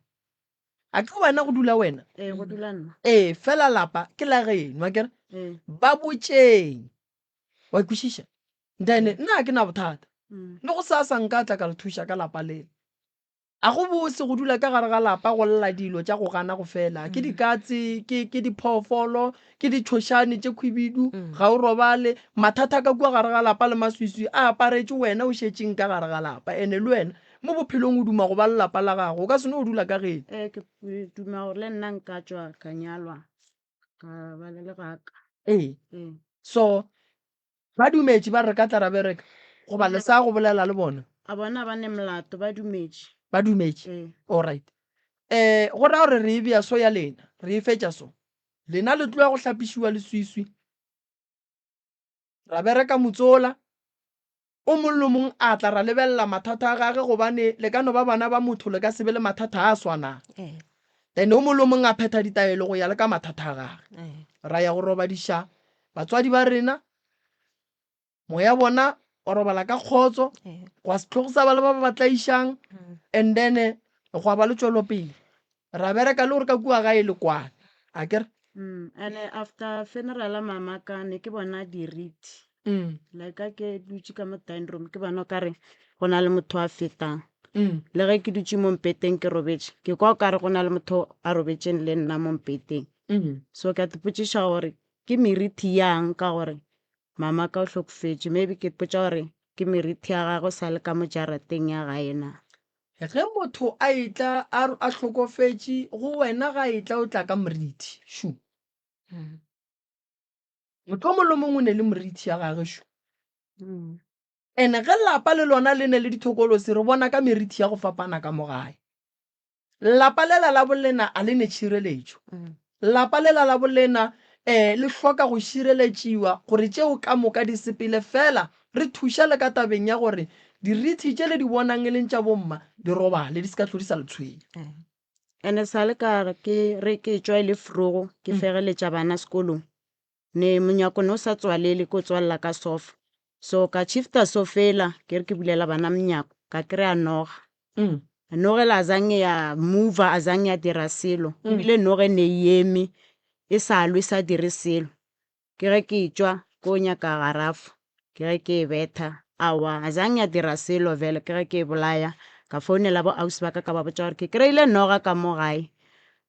a ke wena go dula wena go dula nna fela lapa ke la geno akere ee ba botšeng wa ikwešiša then nna ke na bothata le go sasa nka tla ka le thuša ka lapa lena a go bose go dula ka gare ga lapa go lla dilo tša go gana go fela ke dikatse ke diphoofolo ke ditšhošane tše khubidu ga o robale mathata ka kua gare ga lapa le maswiswi a aparetše wena o šetšeng ka gare ga lapa ene le wena mo bophelong o duma go ba lelapa la gago o ka seno o dula ka gene ke duma gore le nna nka tswa ka nyalwa ka ba le legaka so ba dumetše ba re ka tla ra bereka goba le sa go bolela le bona a bona ba ne molato ba dumetše ba dumetše alright go raya gore re e bea so ya lena re e fetša so lena le tloya go hlapišiwa leswiswi ra bereka motsola o mong le mong a tla ra lebelela mathata a gage gobane le ka no ba bana ba motho le ka sebe le mathata a swanang then o mong le mong a phetha ditaelo go ya le ka mathata a gage ra ya go robadiša batswadi ba rena moya bona o robala ka kgotso gwa setlhogo sa ba le ba ba tlaišang and then go ba le tswelopele ra bereka le gore ka kua gae le kwane a kere and after funeral mama ka ne ke bona diriti like ka ke dutse ka mo dine room ke bona o kare go na le motho a fetang le ge ke dutse mo mpeteng ke robetse ke kwa o kare go na le motho a robetseng le nna mo mpeteng so ka te potšiša gore ke meriti yang ka gore mama ka o hlokofetše maybe ke potša gore ke meriti ya gago sa le ka mo jarateng ya gae na. ge motho a itla a hlokofetše go wena ga itla o tla ka moriti shu motho o mongwe le mongwe o ne le moriti ya gage shu ene ge lapa le lona le ne le dithokolosi re bona ka meriti ya go fapana ka mo gae. Lapa lela la bolena a le ne tšhireletšo lapa lela la bolena le hloka go šireletšiwa gore tšeo ka moka di sepele fela re thuša le ka tabeng ya gore dirithi tše le di bonang e leng tša bomma di robale di se ka tlodisa letshwenya. ene sa le ka re ke re ke tswa le frogo ke fegeletša bana sekolong ne monyako ne o sa tswalele ko tswalela ka sofa so ka shifta so fela ke re ke bulela bana monyako ka kry-a noga nogela azange ya mova azange ya dira selo ebile noge ne eme e sa lwe sa dire selo ke ge ke tswa ko nyaka garafo ke ge ke e betha awa azange ya dira selo vele ke ge ke e bolaya ka founela bo ausi ba ka ba botša gore ke kry-ile noga ka mo gae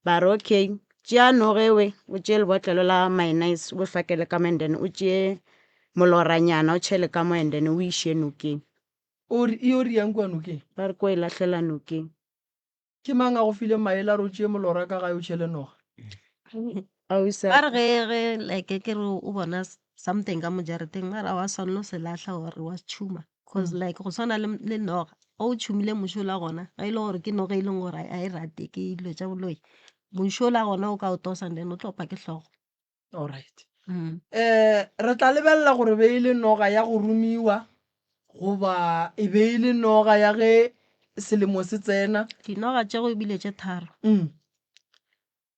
ba re okay tšea nogewe o tšee lebotlelo la mayonnaise o fakele ka mo and then o tšee moloranyana o tšhele ka mo and then o iše nokeng e o riang kua nokeng ba re ko e lahlela nokeng. ke mang a go file maele a re o tšee molora ka gae o tšhele noga ausi ba re ge like ke re o bona something ka mojareteng mara wa swanno se lahla gore wa tšhuma cause like go swana le noga o tšhumile mošola gona ga e le gore ke noga e leng gore a e rate ke dilo tša boloi mošola gona o ka o tosan then o tlopa ke tlhogo. alright re tla lebelela gore be e le noga ya go rumiwa goba e be e le noga ya ge selemo se tsena. Dinoga tšego ebile tše tharo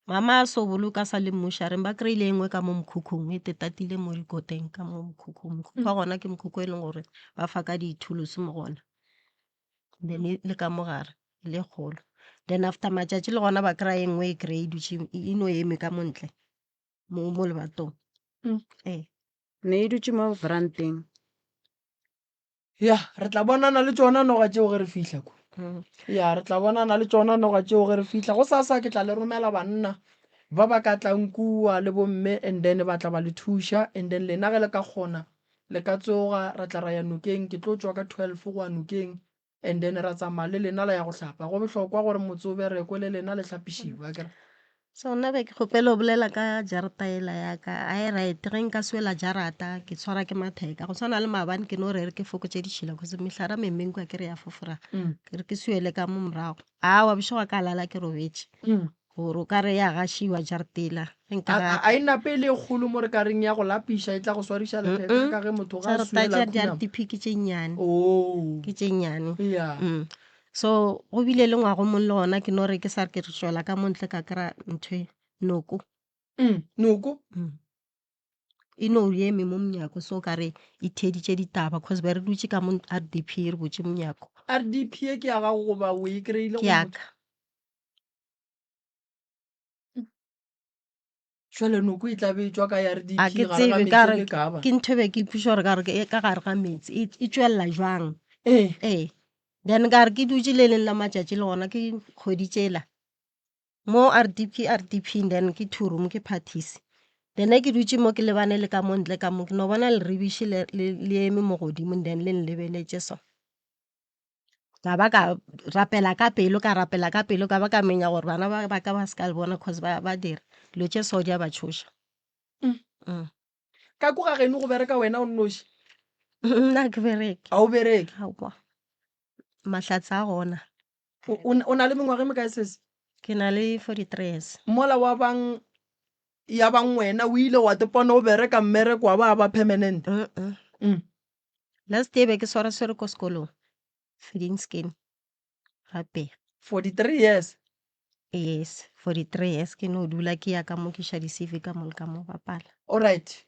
mama a so boloka sa le mmušareng ba kry-ile engwe ka mo mokhukhung e tetatile mo dikoteng ka mo mokhukhung mokhukhwa gona ke mokhukhu e leng gore ba fa ka dithulusi mo gona then le ka mogare le kgolo then after matšatši le gona ba kry-a engwe e kry e dutše e no eme ka montle mo lebatong ne e dutše mo veranteng ya re tla bonana le tšona noga tšeo ge re fihla ko ya re tla bonana le tšona noga tšeo ge re fihla go sasa ke tla le romela banna ba ba ka tlang kua le bomme and then ba tla ba le thuša and then lena ge le ka kgona le ka tsoga ra tla ra ya nokeng ke tlo tswa ka 12 go ya nokeng and then ra tsamaya le lena la ya go hlapa go bohlokwa gore motse o bereko le lena le hlapišiwa kere so nna be ke kgopele o bolela ka jarata ela yaka a e right ge nka swela jarata ke tshwara ke matheka go tshwana le maabane ke no re ke fokotse ditšhila kgose mehlara memmeng kwa ke re ya fofora ke re ke swele ka mo morago wa bošoga ka lala ke robetše gore o ka re ya gašiwa jaratela a e nape e le kgolo mo re ka reng ya go lapiša e tla go swariša letheka ka ge motho ga a suela jarata ke tše nnyane oh ke tše nnyane ya so go bile le ngwago mong le gona ke no re ke sa re ke re swela ka montle ka kry-a ntho noko noko e no eme mo monyako so ka re e theditše ditaba cause be re dutše ka mo RDP re botse monyako RDP e ke ya gago goba o e kry-ile ke yaka jale noko e tla be e tswa ka RDP a ke tsebe ke ntho be ke iphuša gore ka gare ga metsi e tswelela jwang then ka re ke dutše le leng la matšatši le gona ke kgwedi tšela mo RDP then ke thurum ke parties then ke dutše mo ke lebane le ka montle ka mo ke no bona le rebiše le eme mo godimo then le nlebeletše so ka ba ka rapela ka pelo ka ba ka menya gore bana ba ka ba se ka le bona cause ba dira dilo tše so di a ba tshoša ka ko ga geno go bereka wena o nnoši nna ke bereke a o bereke mahlatse a gona o na le mengwaga e mekae sese ke na le 43 years mola ya bang wena o ile wa tepona o bereka mmereko wa ba permanent last day be ke swara ko sekolong feeding skin gape 43 years yes 43 years ke no dula ke ya ka mo ke ša di-CV ka mo bapala alright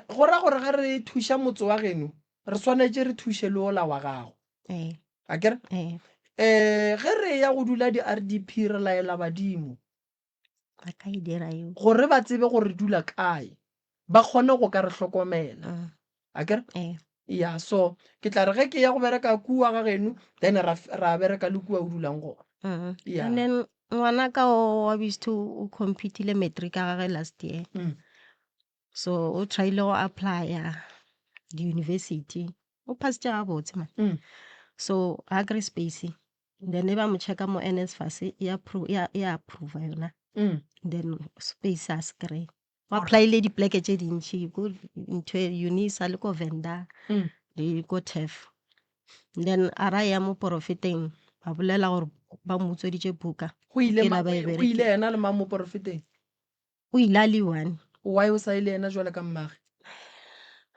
go ra gore ga re thuša motse wa geno re swanetse re thuše le ola wa gago a kere ge re ya go dula di-RDP re laela badimo ba ka e dira eo gore ba tsebe gore dula kae ba kgone go ka re hlokomela a kere ya so ke tla re ge ke ya go bereka kua ga geno then ra bereka le kua o dulang gona and then ngwanaka wa bisto o compete-ile matric a gage last year, so o tryile go apply-a di-university o passitse gabotse man. So ga kry space then ba mo checka mo NSFAS e approva yona, then space a se kry o apply-ile dipoleke tse dintšhi ko ntho UNISA le ko Venda le ko TEF, then a ra ya mo porofeteng ba bolela gore ba mo utsweditše buka go ile ke la ba e go ile bereke. ena le mang mo porofeteng O ile a le one why o sa ile ena jwale ka mmage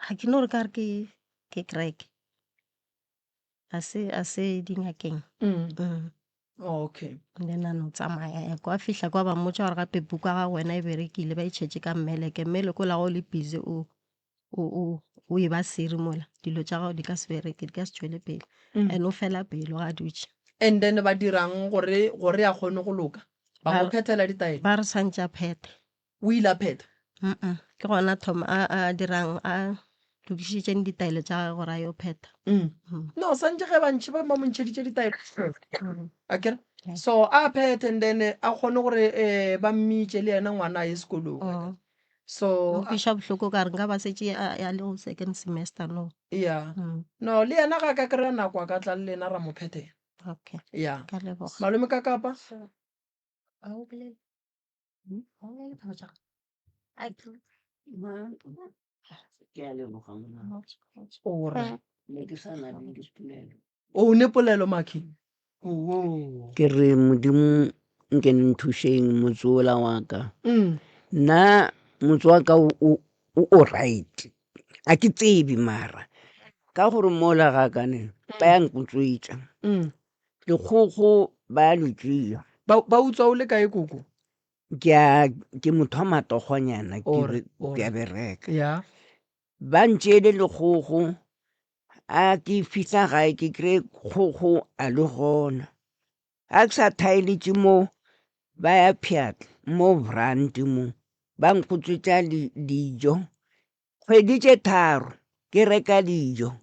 ga ke no re ka re ke crack a se dingakeng. okay Then a no tsamaya ya kwa fihla kwa ba mmotsa gore gape buka ga wena e berekile ba e tšhetše ka mmeleke o la go le busy o e ba sere mola dilo tša gago di ka se bereke di ka se tšwele pele and o fela pelo ga dutše and then ba dirang gore a kgone go loka ba go phethela ditaele ba re swantše a phete. o ile a phetha Ke gona thoma a dirang a lokišitšeng ditaele tša gage gore a yo pheta. no santse ge bantšhi ba montšheditše ditaele akere so a phethe and then a kgone gore ba mmitše le ena ngwana a ye sekolong so fiša bohloko ka re nka ba setse ya le go second semester no. yeah no le ena ga ka kry-a nako a ka tla le lena ra mo phethela Okay, yeah ka leboga. malome ka kapa ora o ne polelo maki ke re modimo nke nthušeng motse ola wa ka nna motse wa ka o right a ke tsebe mara ka gore mola ga kane ba yang kutswetša lekgokgo ba ya letšea ba utswa o le kae koko ke motho wa matogonyana ke a bereka yeah ba ntšeele lekgokgo a ke fihla gae ke kry kgokgo a le gona a ke sa thaeletše mo ba ya pšhatla mo brand mo ba nkgotswetša dijo kgwedi tše 3 ke reka dijo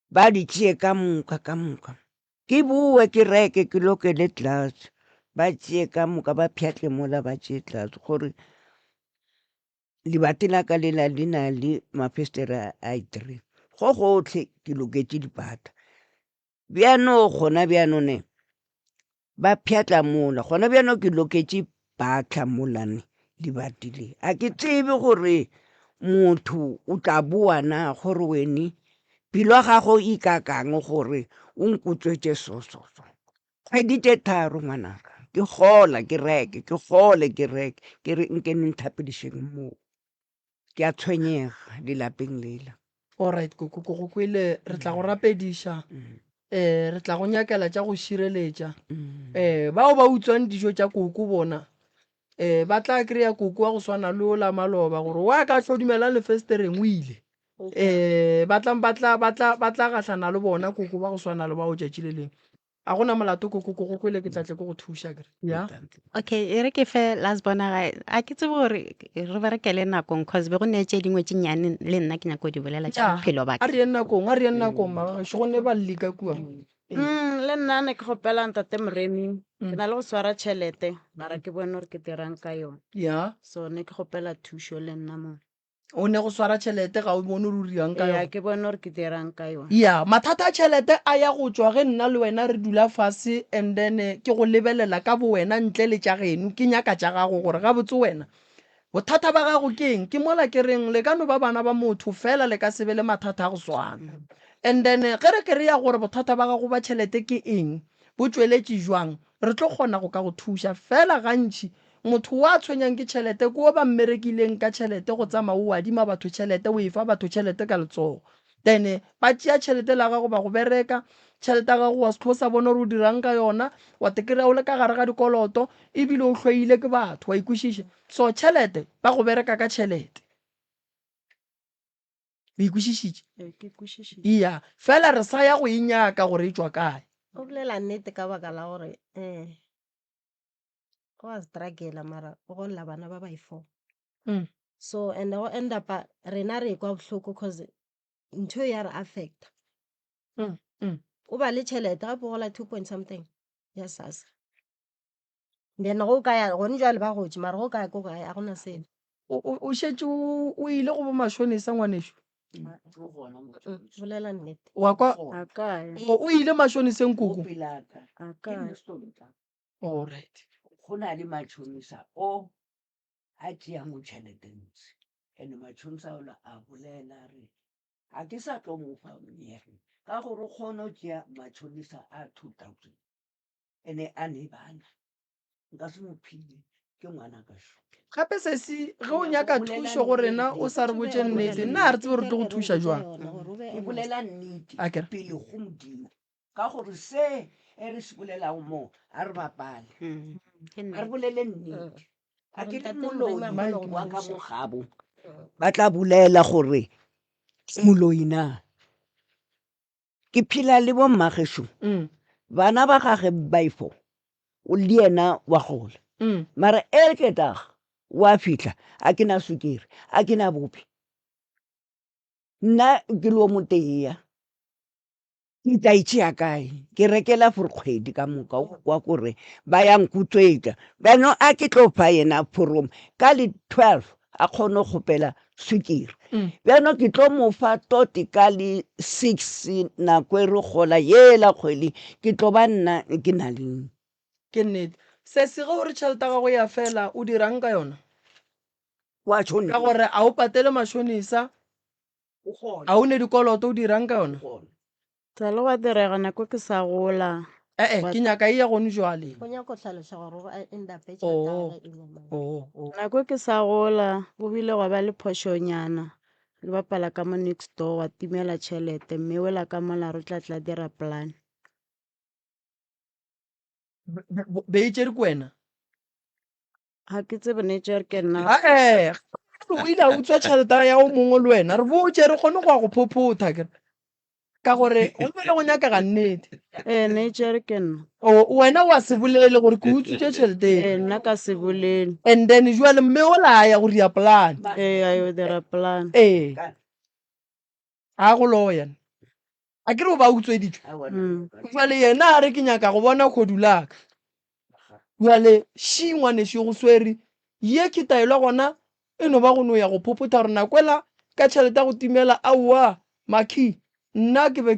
ba di tšee ka moka ke boe ke reke ke lokele glass ba tšee ka moka ba pšhatle mola ba tšee glass gore lebati la ka lela le na le mafestere a 3 go gotlhe ke loketše dipata bjano gona bjanone ba pšhatla mola gona bjano ke loketše batla molane lebati le a ke tsebe gore motho o tla boa na gore wene pelo ya gago e kakang gore o nkutswetše kgwedi tše 3 ngwanaka ke gola ke reke ke re nke nthapedišeng moo ke a tshwenyega lelapeng lela. alright koko go kwele re tla go rapediša re tla go nyakela tša go šireletša bao ba utswang dijo tša koko bona ba tla kry-a koko wa go swana le o la maloba gore wa ka hlodumela lefestereng o ile ba tla gahlana le bona koko ba go swana le ba o tšatši le leng a gona molato koko go kwele ke tlatle ko go thuša kere ya Okay, e re ke fe last bona ga a ke tsebe gore re berekele nakong cause be go ne tše dingwe tše nnyane le nna ke nyako di bolela tša bophelo ba a ka. re ye nakong magašo go ne ba lleka kua le nna ne ke kgopela ntate Moremi ke na le go swara tšhelete mara ke bone gore ke dirang ka yone ya so ne ke kgopela thušo le nna mo o ne go swara tšhelete ga o bone o riang ka ya yone ke bone gore ke dirang ka yone ya mathata a tšhelete a ya go tswa ge nna le wena re dula fase and then ke go lebelela ka bo wena ntle le tša geno ke nyaka tša gago gore ga botse wena bothata ba gago ke eng ke mola ke reng le ka no ba bana ba motho fela le ka sebe le mathata a go swana and then ge re kry-a gore bothata ba gago ba tšhelete ke eng bo tsweletše jwang re tlo kgona go ka go thuša fela gantši motho wa tshwenyang ke tšhelete ko ba mmerekileng ka tšhelete go tsamaya o adima batho tšhelete o e fa batho tšhelete ka letsogo then ba tšea tšhelete la gago ba go bereka tšhelete ya gago wa se tlho sa bone gore o dirang ka yona wa tekry-a o le ka gare ga dikoloto ebile o hlweile ke batho wa ikwešiša so tšhelete ba go bereka ka tšhelete o ikwešišitše ke kwešišitše iya fela re sa ya go e nyaka gore e tswa kae O bolela nnete ka baka la gore go a struggle mara o golla bana ba by4 so and go end up rena re kwa bohloko cause ntho ya re affecta o ba le tšhelete gape gola 2 point something ya sasa then go kaya gone jwale ba gotse mara go kaya ko kaya a gona selo o šetse o ile go bo mashonisa ngwanešo bolela nnete wa kwa a kaya o ile mashoniseng Mo koko pelaka a ke kaya Mr. alright go na le matšhonisa o a tšea mo tšheletentse and matšhonisa ola a bolela re ga ke sa tlo mofa monyege ka gore o kgone go tšea matšhonisa a 2000 ene a ne bana nka se mo phile ke ngwana ka šo gape sesi ge o nyaka thuso go rena o sa re botse nnete nna a re tsebe re tlo go thuša jwang ke bolela nnete A kere? pele go modimo ka gore se e re se bolelago mo a re bapale a re bolele nnete a ke le moloi wa ka mogabo ba tla bolela gore moloi na ke phela le bo mmagešo bana ba gage baifo o le ena wa gola mara e re ketaga wa fitlha a ke na sukiri a ke na bopi nna ke le o moteya ke tla itšea kae ke rekela for kgwedi ka moka wa kore ba yang kutswetša beno a ke tlo fa yena forom ka le 12 a kgone go kgopela sukiri beno ke tlo mo fa toti ka le 6 nako e re gola yela kgwedi ke tlo ba nna ke na le ke nnete sesi ge o re tšhelete ya gago ya fela o dirang ka yona wa tšhone ka gore a o patele mashonisa a o ne dikoloto o dirang ka yona tsale wa direga nako ke sa gola ke nyaka e ya gone jwale go nyaka go tlhalosa gore go end up Oh. tšhelete nako ke sa gola go bile gwa ba le phošonyana le bapala ka mo next door wa timela tšhelete mme wela ka mola re tla dira plan be e tšere ke wena ga ke tsebe nature ke nna o ile a utswa tšhelete ya o mongwe le wena re botse re kgone go ya go phophotha kere ka gore go bele go nyakega nnete nature ke nna wena wa se bolele gore ke utswitse tšhelete nna ka se bolele and then jale mme o laya go ria polane a yo dira plan ga go loyana a kere o ba utsweditšwe jale yena a re ke nyaka go bona kgodulaka jale ši ngwanešo go swere ye ke taelwa gona e no ba go no ya go phophotha gore nakwela ka tšhelete ya go timela aowa maki nna ke be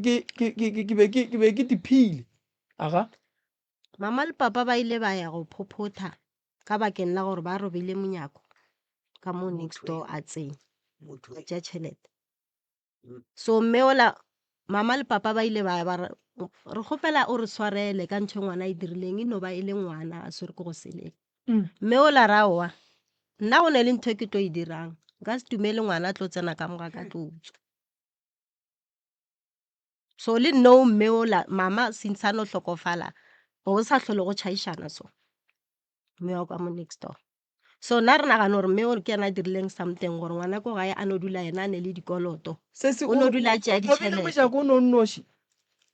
ke diphile aga mama le papa ba ile ba ya go phophotha ka bakeng la gore ba robile monyako ka mo next door a tsenya a tša tšhelete so mme ola mama le papa ba ile ba ya ba re kgopela o re swarele ka ntho ngwana a e dirileng e no ba e le ngwana a swere ke go seleng mme ola raowa nna go ne le ntho e ke tlo e dirang nka se tumele ngwana a tlo tsena ka moga ka tlo utswa so le no mme ola mama since a no hlokofala go sa tlhole go tšhaišana so mme wa kwa mo next door so nna re nagana gore mme gore ke yena a dirileng something gore ngwana ko gae a no dula yena a ne le dikoloto o no dula a tšea ditšhelete mojako o no nnoši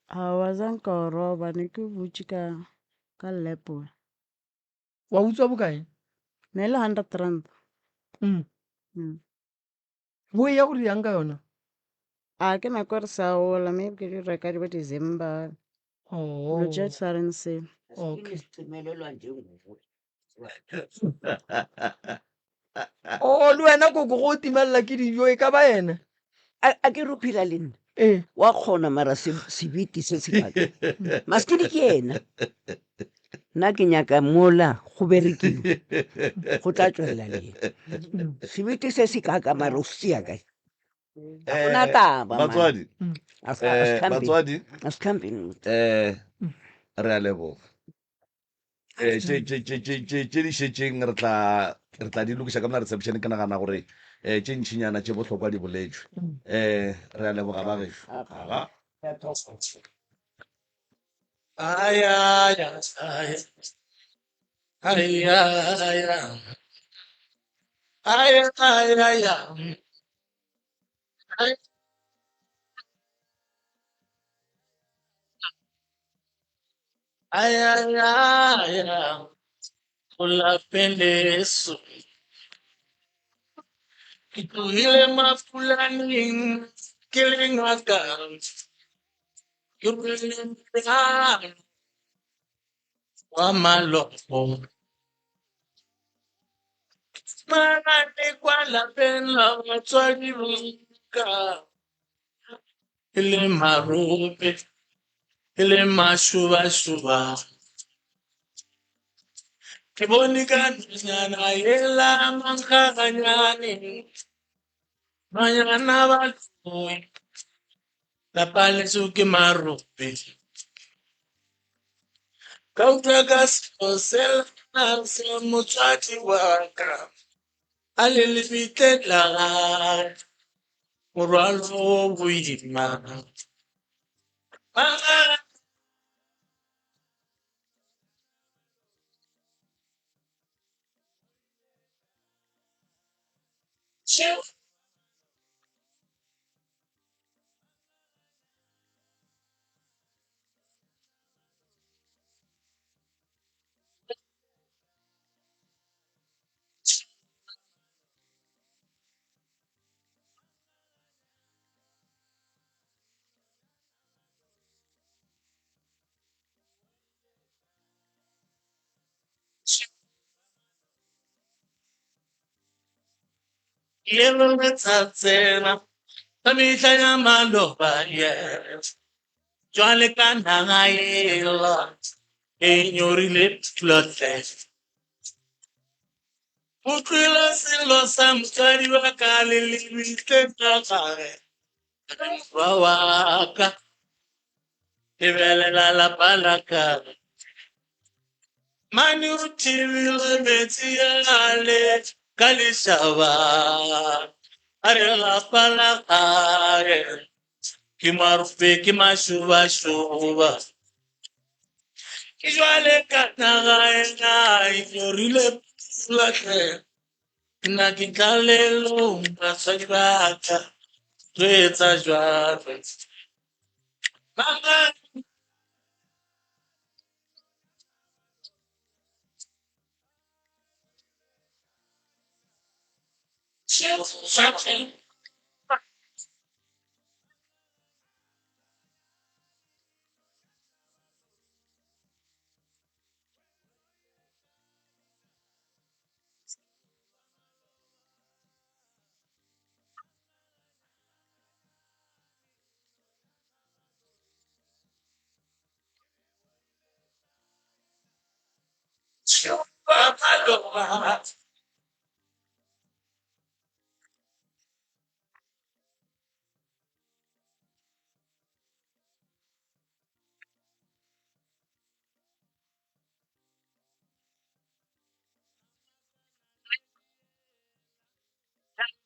a wa zanka o roba ne ke botse ka lepo wa utswa bokae ne le 100 rand bo ya go riang ka yona a ke nako re sa gola maybe ke di reka di bo December lo ja sa reng selo le wena koko go timelela ke dijo e ka ba ena a ke re o phela le nna wa kgona mara sebete se se kaka maskedi ke ena nna ke nyaka mola go berekiwe go tla tswelela le sebete se se kaka mara o se ya kae gona taba batswadi re a leboga tše di šetšeng re tla di lokiša ka mona reception ke nagana gore tše ntšhinyana tše bohlokwa di boletšwe re a leboga ba gešo Ulapendeso ituhile mafulani kilingaka yurelea wa maloko Manane kwa lapeng la batswadi ka e le marope e le mashuba-shuba. Ke bone ka nonyana ela mankgaganyane banyana ba loi lapa leso ke marope ka utlwa ka selo sela se motswadi wa ka a le lebiteng la gae morwalo o boima. Yelo metsatsena ka mehla ya maloba jwale ka naga ela e nyorile plotle o tlwela selo sa motswadi wa ka le lebiteng la gage wa ka lebelela lapa la ka mane o thibile metsi ale ka lešaba a re lapa la gage ke marope ke mašobašoba ke jwale ka naga ena e nyorile plotle nna ke tlalelong basadi ba ka tlo etsa jwalo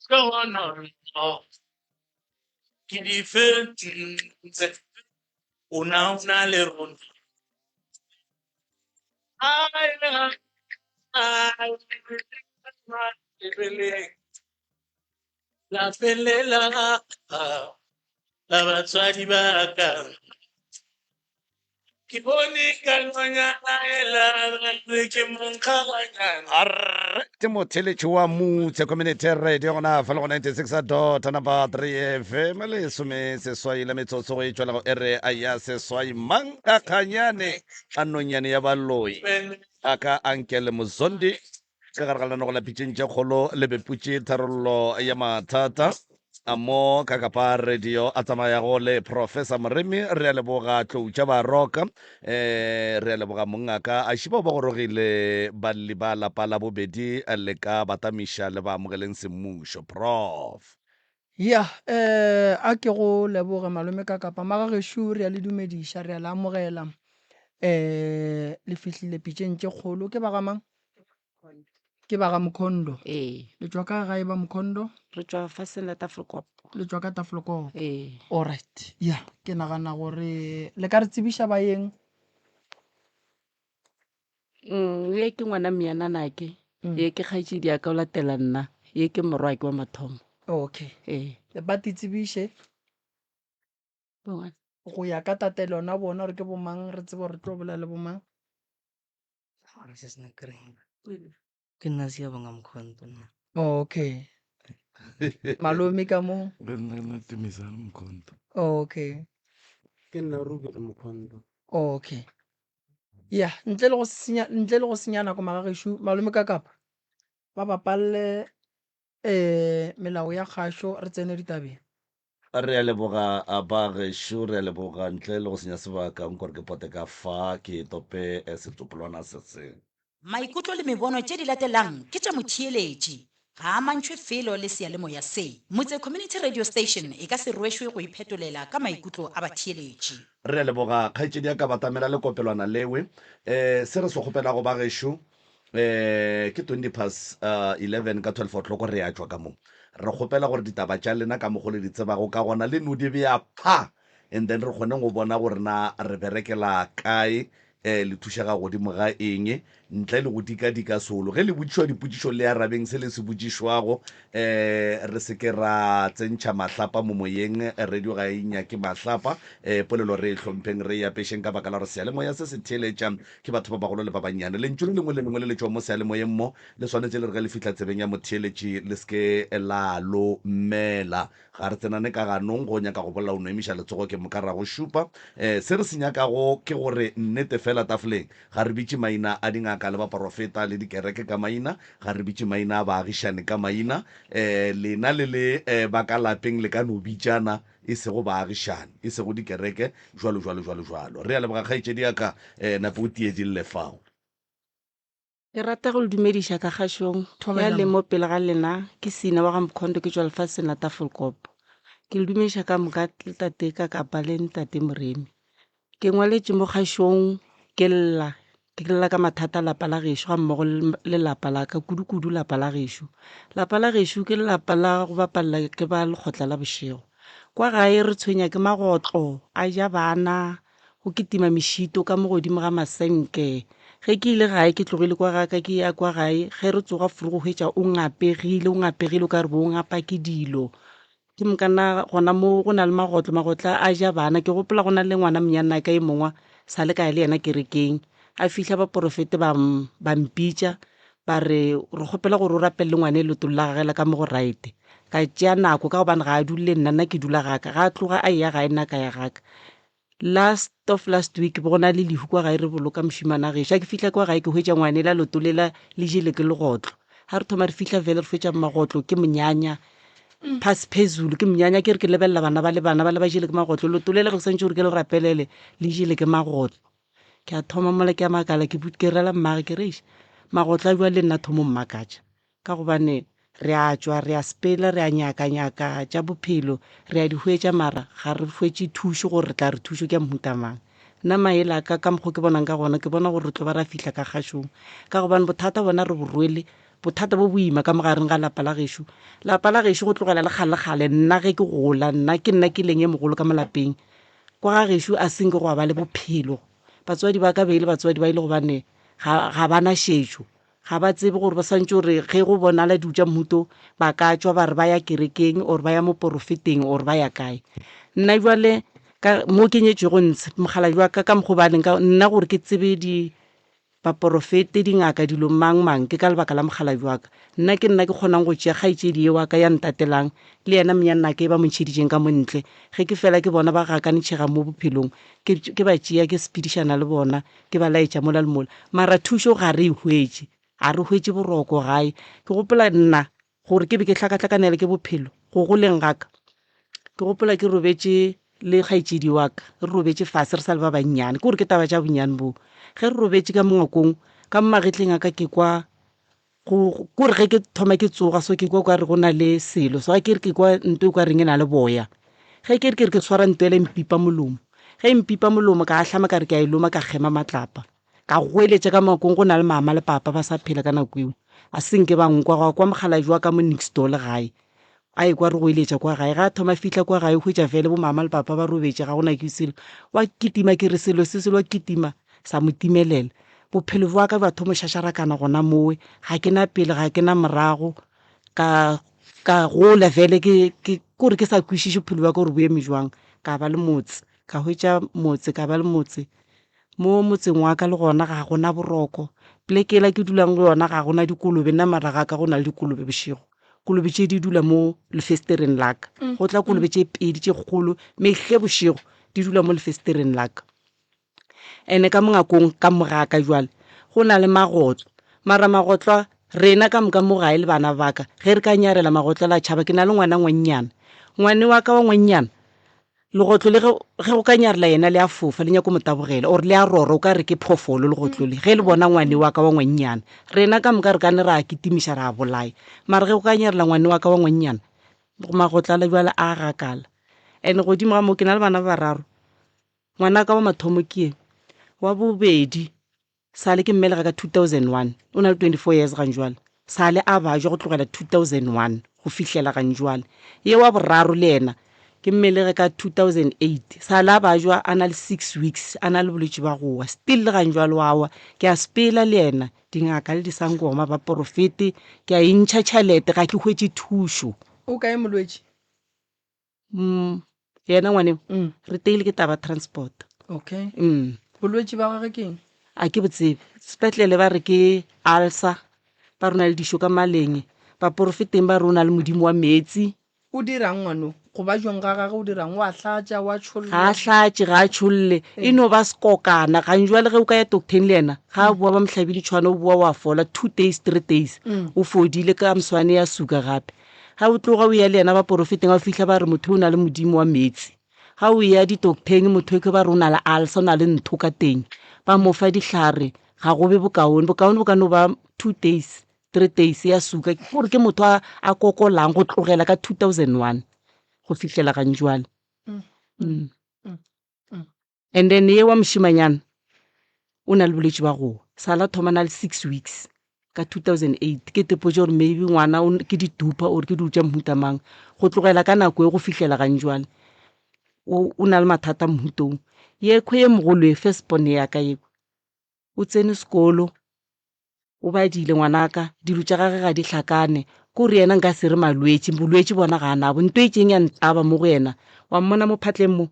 Go on, ke di fentse una le rona la felela la batswadi ba ka ke bone ka nonyana ela re ke monkgaganyana arre ke motheletši wa mutse community radio gona fa le go 96.3 fm le some seswai la metsotso go e tswelago ere a ya seswai mankakganyane a nonyane ya baloi a ka ankele mozondi ka gare ga lenogo la pitšeng tše kgolo le beputše tharollo ya mathata a mo ka kapa radio a tsamayago le professor moremi re a leboga tloutša baroka re a leboga mongaka a šiba ba gorogile balli ba lapa la bobedi le ka batamiša le ba amogeleng semmušo prof ya a ke go leboge malome ka kapa magagešo re a le dumediša re a le amogela le fihlile pitšeng tše kgolo ke bagamang ke baga mokhondo le tswa ka gae ba mokhondo re tswa faseng la tafolkopo le tswa ka tafoloko alright ya ke nagana gore le ka re tsebiša baeng ye ke ngwana miananake ye ke kgaetšedi ya ka o latela nna ye ke morwake wa mathomo okay ba ti tsebiše go ya ka tate lona bona gore ke bomang re tsebe gore tlo bolela le bomang ke nna Seabonga Mkhonto nna. okay malome ka mo timisane mkhonto okay Ke nna Ruben Mkhonto. okay ya ntle le go senya nako magagešo malome ka kapa ba bapalle melao ya kgašo re tsene ditabeng. re a leboga ba gešo re a leboga ntle le go senya sebaka nkore ke pote ka fa ke tope setopolwana se seng. Maikutlo le mebono tše di latelang ke tša motheeletši ga a mantšhwe felo le seyalemoya se. Motse Community Radio Station e ka se rwešwe go iphetolela ka maikutlo a batheeletši. Re a leboga kgaetšedi ya ka batamela le kopelwana lewe se re se kgopela go ba gešo ke 11 ka 12 o'clock re a tšwa ka mo re kgopela gore ditaba tša lena ka mogo le di tsebago ka gona le no di bea pha and then re kgone go bona gore na re berekela kae le thušega godimo ga eng ntle le go dika solo ge le botsišwa dipotšišo le arabeng se le se botsišwago re se ke ra tsentšha mahlapa mo moyeng radio ga e nyake mahlapa polelo re e hlompheng re apešeng ka baka la gore seyalemoya se se theeletša ke batho ba bagolo le ba bannyane lentšu le lengwe le lengwe le le tšwa mo seyalemoyeng mo le swanetse le re ga le fitlha tsebeng ya motheeletši le seke la lo mmela ga re tsenane ka ganong go nyaka go bolela o no emiša letsogo ke mokara go šupa se re se nyakago ke gore nnete fela tafoleng ga re bitše maina a dingaka le baprofeta le dikereke ka maina ga re bitše maina a baagišane ka maina lena le le ba ka lapeng le ka no bitšana e sego baagišane e sego dikereke jwalo re a leboga kgaetšedi yaka nape o tiedile fao. Ke rata go le dumediša ka kgašong ya le mo pele ga lena ke Sina wa ga Mkhondo ke tšwa lefatsheng la Tafelkop. Ke le dumediša ka moka tate ka kapa le ntate Moremi. Ke ngwaletše mo kgašong ke lla ka mathata lapa la gešo ga mmogo le lapa la ka kudu lapa la gešo. Lapa la gešo ke lapa la go bapalela ke ba lekgotla la bošego. Kwa gae re tshwenya ke magotlo a ja bana go ketima mešito ka mo godimo ga masenke. Ge ke ile gae ke tlogile kwa gaka ke ya kwa gae ge re tsoga furu go hwetša o ngapegile o ka re bo o ngapa ke dilo ke mokana gona mo go na le magotla a ja bana ke gopola go na le ngwana monyana ka e mongwe sa le kae le yena kerekeng a fihla baprofete ba mpitša ba re gopela gore o rapelle ngwane leto la gagela ka mo go right ka tšea nako ka gobane ga a dule nna ke dula gaka ga a tloga a ya gae nna ka ya gaka. Last week go na le lehu kwa gae re boloka mošimana gešo a ke fihla kwa gae ke hwetša ngwane la loto lela le jele ke legotlo ga re thoma re fihla vele re fetša magotlo ke monyanya phezulu ke monyanya ke re ke lebelela bana ba le ba jele ke magotlo loto lela go santse gore ke le rapelele le jele ke magotlo ke a thoma mola ke a makala ke rela mmage ke reiša magotlo a bua le nna thomo mmakatša ka gobane re a tšwa re a spela re a nyaka tša bophelo re a di hwetša mara ga re hwetše thušo gore re tla re thušo ke a mohutamang nna maele ka mokgwa ke bonang ka gona ke bona gore re tlo ba ra fihla ka kgašong ka gobane bothata bona re borwele bothata bo boima ka mogareng ga lapa la gešo go tlogela le kgale nna ge ke gola nna ke leng e mogolo ka molapeng kwa ga gešo a senke go ba le bophelo batswadi ba ka beile batswadi ba ile gobane ga bana šetšo ga ba tsebe gore ba swantse gore ge go bonala dutša mohuto ba ka tšwa ba re ba ya kerekeng or ba ya mo porofeteng or ba ya kae. Nna jwale mo ke nyetšego ntshe mogala jwa ka mokgobaneng ka nna gore ke tsebe baprofete dingaka dilo mang ke ka lebaka la mogala jwa ka nna ke kgonang go tšea kgaetšedi ye wa ka ya ntatelang le yena monyana ke ba montšheditšeng ka montle ge ke fela ke bona ba gakanetšhega mo bophelong ke ba tšea ke sepedišana le bona ke ba laetša mola le mola mara thušo ga re e hwetše a re hwetše boroko gae ke gopola nna gore ke be ke hlakahlakanele ke bophelo go goleng gaka ke gopola ke robetše le kgaetšedi wa ka re robetše fase re sa le ba bannyane ke gore ke taba tša bonnyane bo ge re robetše ka mongakong ka mmagetleng aka ke kwa gore ge ke thoma ke tsoga so ke kwa re go na le selo so ga ke re ke kwa nto kwa reng e na le boya ge ke re ke swara nto ele mpipa molomo ge mpipa molomo ka ahlama ka re ke a iloma ka gema matlapa ka goeletša ka makong go na le mama le papa ba sa phela ka nako eo a senke ba nkwa kwa mogala jwa ka mo next door le gae a e kwa re goeletša kwa gae ga a thoma fihla kwa gae hwetša fele bo mama le papa ba robetše ga gona ke selo wa kitima ke re selo se wa kitima sa mo timelela bophelo bwa ka ba thomo šašarakana gona mowe ga ke na pele ga ke na morago ka gola fele ke gore ke sa kwešiše bophelo bwa ka gore bo eme jwang ka ba le motse ka hwetša motse ka ba le motse mo motseng wa ka le gona ga gona boroko plekela ke dulang go yona ga gona dikolobe nna mara ga ka go na le dikolobe bošego kolobe tše di dula mo lefestereng la ka go tla kolobe tše pedi tše kgolo mehle bošego di dula mo lefestereng la ka ene ka mongakong ka mogaka jwale go na le magotlo mara magotlo rena ka moka mo gae le bana baka ge re ka nyarela magotlela tšhaba ke na le ngwana ngwannyana ngwane wa ka wa ngwannyana legotlo le ge go ka nyarela yena le a fofa le nyako motabogela or le a rora o ka re ke phofolo legotlo le ge le bona ngwane wa ka wa ngwannyana rena ka moka re ka ne ra kitimiša ra bolaya mara ge go ka nyarela ngwane wa ka wa ngwannyana magotlala jwale a gakala and godimo ga mo ke na le bana ba bararo ngwana ka wa mathomo ke wa bobedi sale ke mmelega ka 2001 o na le 24 years gang jwale sale a bajwa go tlogela 2001 go fihlela gang jwale ye wa boraro le ena ke mmelege ka 2008 sale a bajwa a na le 6 weeks a na le bolwetse ba gowa still le gang jwale wawa ke a sepela le ena dingaka le disangoma ba profete ke a intšha tšhalete ga ke hwetse thušo o kae molwetse yena ngwane re teile ke taba transport okay bolwetse ba gage ke eng a ke botsebe sepetlele ba re ke ulcer ba rona le dišo ka maleng ba profeteng ba rona le modimo wa metsi o dirang ngwano go ba jwang ga gage o dirang wa tlatša wa tšholla ga a tlatše ga a tšholle e no ba sekokana gang jwale ge o ka ya docteng le ena ga a boa ba mohlabile tshwana o boa wa fola 2 days 3 days o fodile ka moswane ya suka gape ga o tloga o ya le ena ba profeteng ga o fitlha ba re motho o na le modimo wa metsi ga o ya ditocteng motho e ke ba re o na le ulcer o na le ntho ka teng ba mofa dihlare ga go be bokaone bo ka no ba 2 days 3 days ya suka gore ke motho a kokolang go tlogela ka 2001 go fihlela gang jwale and then ye wa moshimanyana o na le bolwetse ba go sala thoma na le 6 weeks ka 2008 ke tepotse gore maybe ngwana ke ditupa or ke dutša mohutamang go tlogela ka nako e go fihlela gang jwale o na le mathata mohutong ye kho ye mogolo e first born ya ka ye o tsene sekolo o badile ngwanaka dilo tša gage ga di hlakane ko re yena nka se re malwetse bolwetse bona ga nabo nto e tseng ya ntaba mo go yena wa mmona mo phatleng mo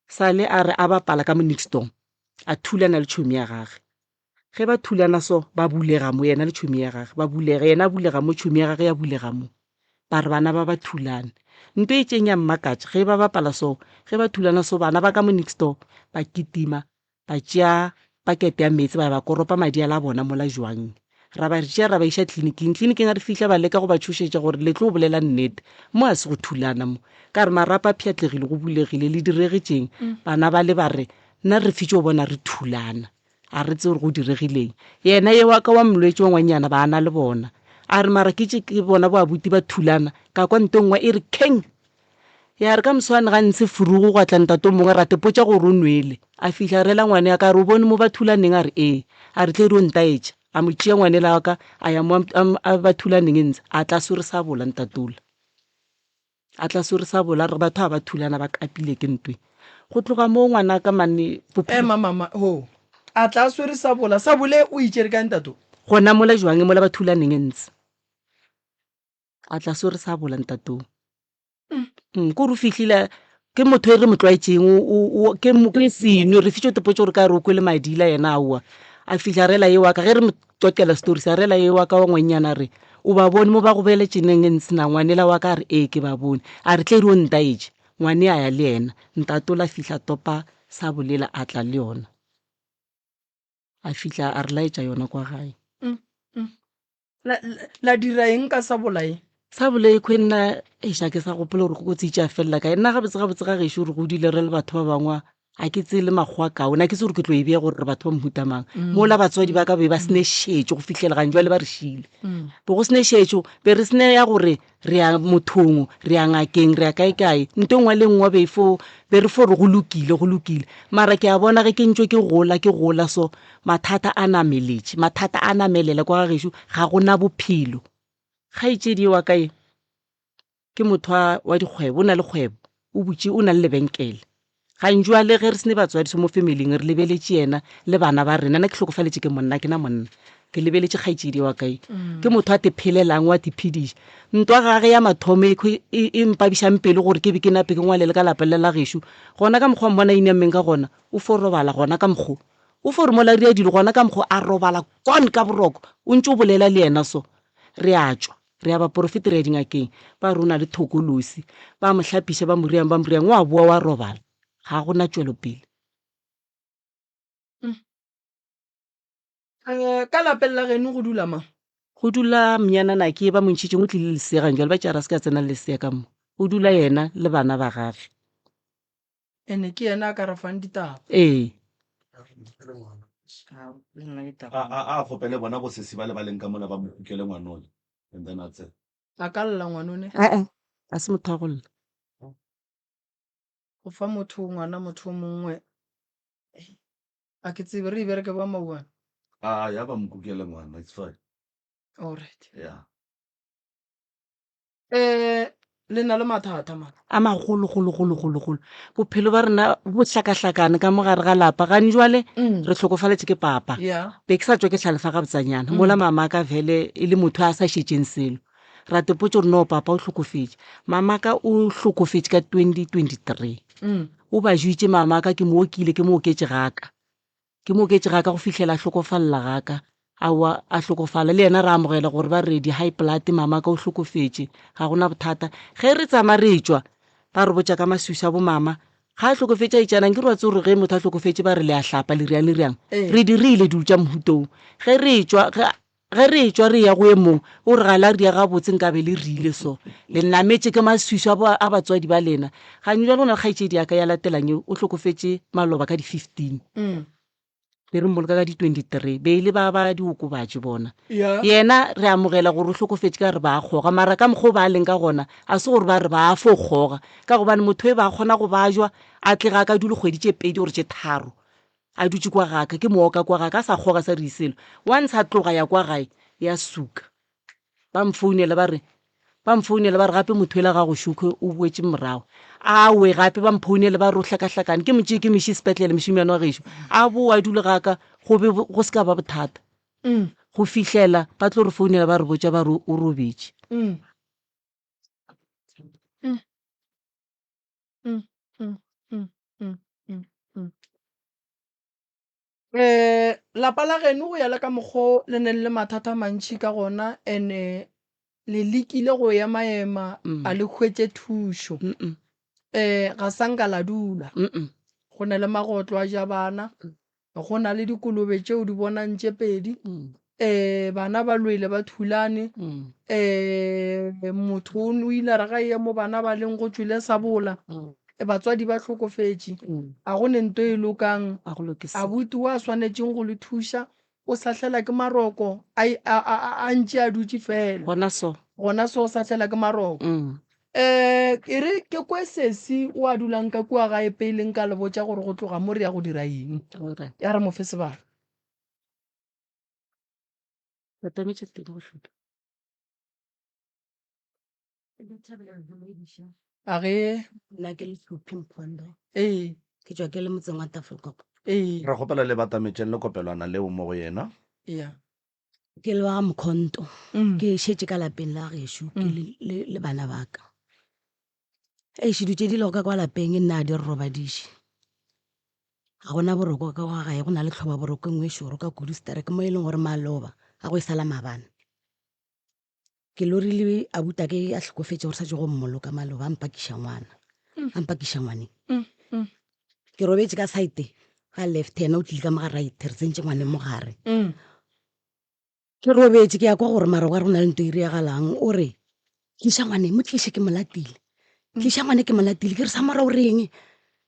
sale a re a bapala ka mo nixdom a thulana le tšhomi ya gage ge ba thulana so ba bulega mo yena le tšhomi ya gage ba bulega yena a bulega mo tšhomi ya gage ya bulega mo ba re bana ba ba thulana nto e tseng ya mmakatša ge ba bapala so ge ba thulana so bana ba ka mo nixdom ba kitima ba tšea pakete ya metsi ba koropa madi a la bona mola jwang ra ba re ra ba iša tleliniking a re fihla ba leka go ba tšhošetša gore le tlo bolela nnete mo a se go thulana mo ka re marapa pšhatlegile go bulegile le diregetseng bana ba le ba re nna re fitše go bona re thulana a re tse gore go diregileng yena ye wa ka wa molwetse wa ngwanyana ba na le bona a re mara ke bona bo abuti ba thulana ka kwa ntongwa e re keng ya re ka moswane ga ntse furugo go atla ntato mongwe ra tepotša gore o nwele a fihla rela ngwane ya ka re o bone mo ba thulaneng a re ee a re tle re o ntaetša a mo tšea ngwane la ka a ya mo a ba thulaneng ntse a tla se re sa bola ntatola a tla se re sa bola re batho a ba thulana ba kapile ke ntwe go tloga mo ngwana ka mane mama ho a tla se re sa bola sa bole o itšere ka ntato gona mola jwang mola ba thulaneng ntse a tla se re sa bola ntato ko re fihlile ke motho e re motlwaetseng ke seno re fitše tepotse gore ka re o kwele madila yena aowa a fihla rela ye wa ka ge re mototela story sa rela ye wa ka wa ngwanyana re o ba bone mo ba go beletšeneng ntsena ngwanela wa ka re ee ke ba bone a re tle re o ntaetše ngwane a ya le yena ntatola fihla topa sa bolela a tla le yona a fihla a re laetša yona kwa gae la dira eng ka sa bolae sa bole kwe nna eša ke sa gopole gore go tseitša felela kae nna gabotse ga gešo gore go dile re le batho ba bangwe a ke tsele makgwa kaone a ke se gore ke tlo e bea gore re batho ba mohutamang mola batswadi ba ka be ba sene šetšo go fitlhela gang jwale ba re šile be go sene šetšo be re sene ya gore re ya mothong re ya ngakeng re ya kae nto ngwe le ngwe be re fo re go lokile mara ke a bona ge ke ntšwe ke gola so mathata a namelela kwa ga gešo ga gona bophelo ga itšedi wa kae ke motho wa dikgwebo o na le kgwebo o butše o na le lebenkele ga njwale ge re sene batswadi se mo familing re lebeletše yena le bana ba rena nna ke tlhokofaletše ke monna ke na monna ke lebeletše kgaitšedi wa kae ke motho a tephelelang wa tephediša ntwa gage ya mathome e mpabišang pele gore ke be ke nape ke ngwalele ka lapele la gešo gona ka mokgwa mmona inammeng ka gona o fo robala gona ka mokgwa o fo re mola ria dilo gona ka mokgwa a robala kwane ka boroko o ntse o bolela le yena so re a tšwa re ya ba profete re ya dingakeng ba rona le thokolosi ba mo hlapiša ba moriang wa boa wa robala ga gona tšwelo pele ka lapeng la geno go dula mang go dula mnyanana ke ba montšhitšeng o tlile lesegang jalo ba tšara se ka tsena le lesea ka mo o dula yena le bana ba gage ene ke ena a ka re fang ditaba ee a gopele bona bosesi ba le ba leng ka mola ba mo kukele ngwanole and then a tsena a ka lla ngwanone a se motho a go lla go fa motho ngwana motho o mongwe a ke tsebe re ibereke ba mauana ya ba mo kukele ngwana it's fine alright yeah le na le mathata man a magologologologologolo bophelo ba rena bo hlakahlakane ka mogare ga lapa gane jwale re tlhokofaletse ke papa ya be ke sa tswa ke tlhalefa ga botsanyana mola mama ka vele e le motho a sa šetšeng selo ra tepotse gore no papa o hlokofetse mama ka o hlokofetse ka 2023 o ba juitse mama ka ke mo okile ke mo oketse gaka go fihlela a hlokofalela gaka a hlokofala le yena re amogela gore ba re di-high blood mama ka o hlokofetse ga gona bothata ge re tsama re tswa ba re botsa ka masusa bo mama ga a hlokofetse a itšanang ke re wa tse gore ge motho a hlokofetse ba re le a hlapa le riang re dirile dilo tša mohutong ge re tswa re ya go e mong o re gala re ya gabotse nkabe le rile so le nnametse ke masusa a batswadi ba lena gane jwa lona kgaitsedi yaka ya latelang eo o hlokofetse maloba ka di-15 be re mmoloka ka di-23 be ile ba diokobatše bona yena re amogela gore o hlokofetse ka re ba kgoga mara ka mokgwa o ba leng ka gona a se gore ba re ba fo kgoga ka gobane motho e ba kgona go bajwa a tle ga ka dule kgwedi tše 2 gore tše 3 a dutse kwa gaka ke mooka kwa gaka a sa kgoga sa re iselo once a tloga ya kwa gae ya suka ba mfounela ba re gape motho ele ga go šuke o boetse morago awe gape ba mphounele ba re o hlakahlakane ke motse ke meši sepetlele mošimane wa gešo a bo a dule gaka go se ka ba bothata go fihlela ba tlo re founela ba re botsa ba re o robetse lapa la geno go ya le ka mokgwa le neng le mathata mantšhi ka gona ene le lekile go ya maema a le hwetse thušo ga sanka la dula go na le magotlo a ja bana go na le dikolobe tšeo di bonang tše pedi bana ba lwele ba thulane motho o ile ra ga ye mo bana ba leng go tswile sa bola batswadi ba hlokofetse a go ne nto e lokang abuti wa swanetseng go le thuša o sahlela ke maroko a ntše a dutse fela gona so o sahlela ke maroko ke re ke kwe sesi o a dulang ka kua gae peileng ka lebotša gore go tloga mo re ya go dira eng ya re mofe sebaka a ge nna ke le Tlhophi Mphondo ee ke tswa ke le motseng wa Tafelkop ee re gopela le batametšeng le kopelwana leo mo go yena ya ke le wa Mkhonto ke šetše ka lapeng la gešo ke le bana baka ešo dutše di lego ka kwa lapeng nna a di re robadiše ga gona boroko ka kwa gae go na le tlhoba boroko ngwe šoro ka kudu stareke mo e leng gore maloba a go e sala mabane ke lorile abuta ke a hlokofetse gore sa tse go mmoloka maloba a mpakiša ngwaneng ke robetse ka side ga left ena o tlile ka moga right re tsentše ngwane mogare ke robetse ke ya kwa gore maroko a re go na le nto e reagalang o re tliša ngwane mo tliše ke molatile tliša ngwane ke molatile ke re sa mora o reng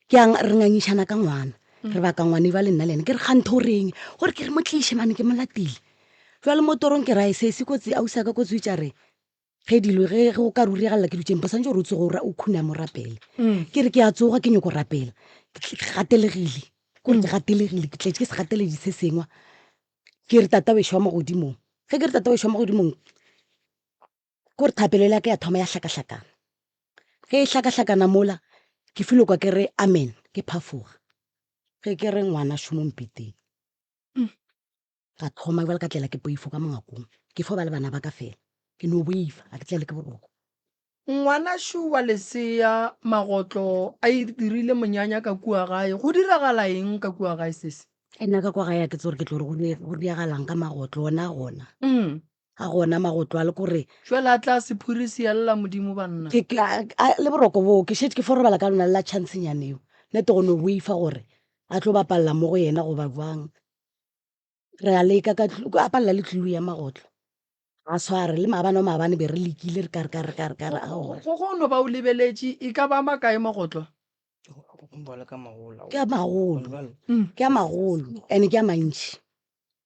ke re ngangišana ka ngwana re baka ngwane ba le nna le ene ke re kgantho o reng gore ke re mo tliše mane ke molatile jwale mo torong ke rae se kotsi ausa ka kotsi tša re ge dilo ge o ka ruriagalela ke dutšeng pasantse gore o tsogo o khuna mo rapele ke re ke a tsoga ke nyako rapela ke gatelegile kore ke gatelegile ke tletse ke se gateledi se sengwa ke re tata wešo wa mo godimong ge ke re tata wešo wa mo godimong kore thapelo le ya ke ya thoma ya hlakahlakana ge e hlakahlakana mola ke filo kwa ke re amen ke phafoga ge ke re ngwana šomo mpeteng ka thoma jale ka tlela ke poifo ka mongakong ke fo ba le bana ba ka fela ke no boifa a ke tlele ke boroko ngwana šuwa lesea magotlo a dirile monyanya ka kua gae go diragala eng ka kua gae sese nna ka kwa gae a ke tse gore ke tlo re go diagalang ka magotlo ona gona ga gona magotlo a le kore jwale a tla sephuri se yalela modimo banna le boroko boo ke shetse ke fo robala ka lona le la chancenyane eo nete go no boifa gore a tlo bapalela mo go yena go ba jwang re a leka a palela le tlulu ya magotlo a sware le maabane be re lekile re kare ao go no ba o lebeletše e ka ba makae magotlo ke a magolo ke a magolo and ke a mantšhi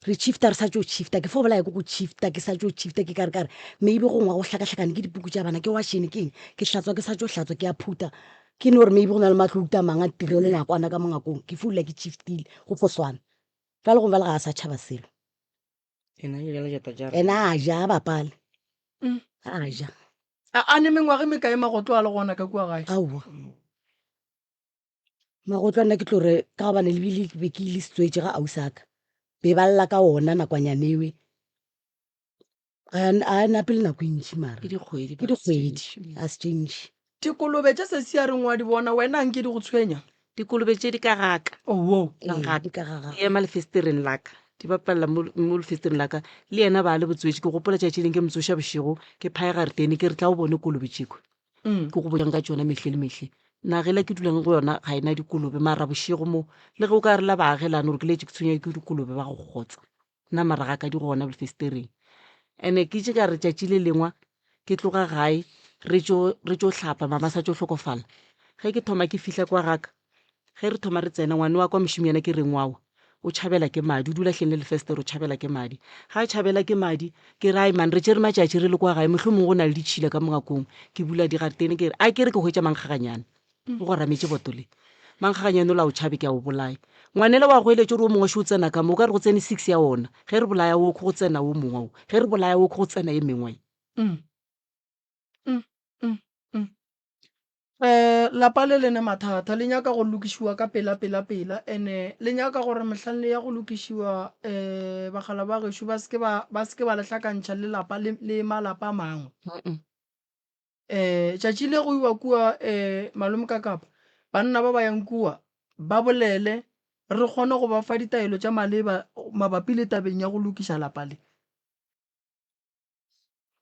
re shifta re sa tšo shifta ke fo bolaya ke go shifta ke sa tšo shifta ke kare maybe go ngwa go hlakahlakane ke dipuku tša bana ke washene ke eng ke hlatswa ke sa tšo hlatswa ke a phuta ke ne gore maybe go na le matlou ta mang a tirelo nakwana ka mongakong ke fola ke shiftile go foswana ka le go bala ga a sa tšhaba selo ena a ja a bapale a ja a ne mengwage mekae magotlo a le gona ka kua gae aowa magotlo a nna ke tlo re ka gobane lebile be ke ile setswetse ga ausaka be ba lla ka ona nakwanyanewe a napele nako e ntšhi mara ke dikgwedi ke dikgwedi a se tšentši dikolobe tše se se ya reng wa di bona wena nke di go tshwenya dikolobe tše di ka gaka oo di ka gaga di ema lefestereng laka di bapalela mo lefestereng laka le ena ba le botswetse ke gopola tšatši leng ke motsoša bošego ke phaega re tene ke re tla o bone kolobe tšeko ke go bojang ka tšona metlhe le metlhe nagela ke dulang go yona ga ena dikolobe mara bošego mo le ge o ka re la baagelane gore ke letse ke tshwenya ke dikolobe ba go gotsa nna mara ga ka di gona lefestereng ande ke itse ka re tšatši le lengwa ke tloga gae re tšo hlapa mama sa tšo hlokofala ge ke thoma ke fihla kwa gaka ge re thoma re tsena ngwane wa kwa mošomiana ke reng wawa o tšhabela ke madi o dula hleng le lefestere o tšhabela ke madi ga e tšhabela ke madi ke re ai man re tšere matšatši re le kwa gae mohlho mongwe go na le ditšhila ka mongakong ke bula digaretene ke re a ke re ke hwetša mankgaganyane o go rametše botole mankgaganyane o la o tšhabe ke a o bolaya ngwanele wa go eletše gore o mongwe še o tsena ka mo o ka re go tsene 6 ya ona ge re bolaya wo go tsena wo mongwe ge re bolaya wo go tsena e mengwe lapa le lene mathata le nyaka go lokišiwa ka pela ene le nyaka gore mehlang le ya go lokišiwa bagala ba gešo ba seke ba lehlakantšha le lapa le malapa a mangwe tšatši le go iwa kua malome ka kapa banna ba ba yang kua ba bolele re kgone go ba fa ditaelo tša maleba mabapi le tabeng ya go lokiša lapa le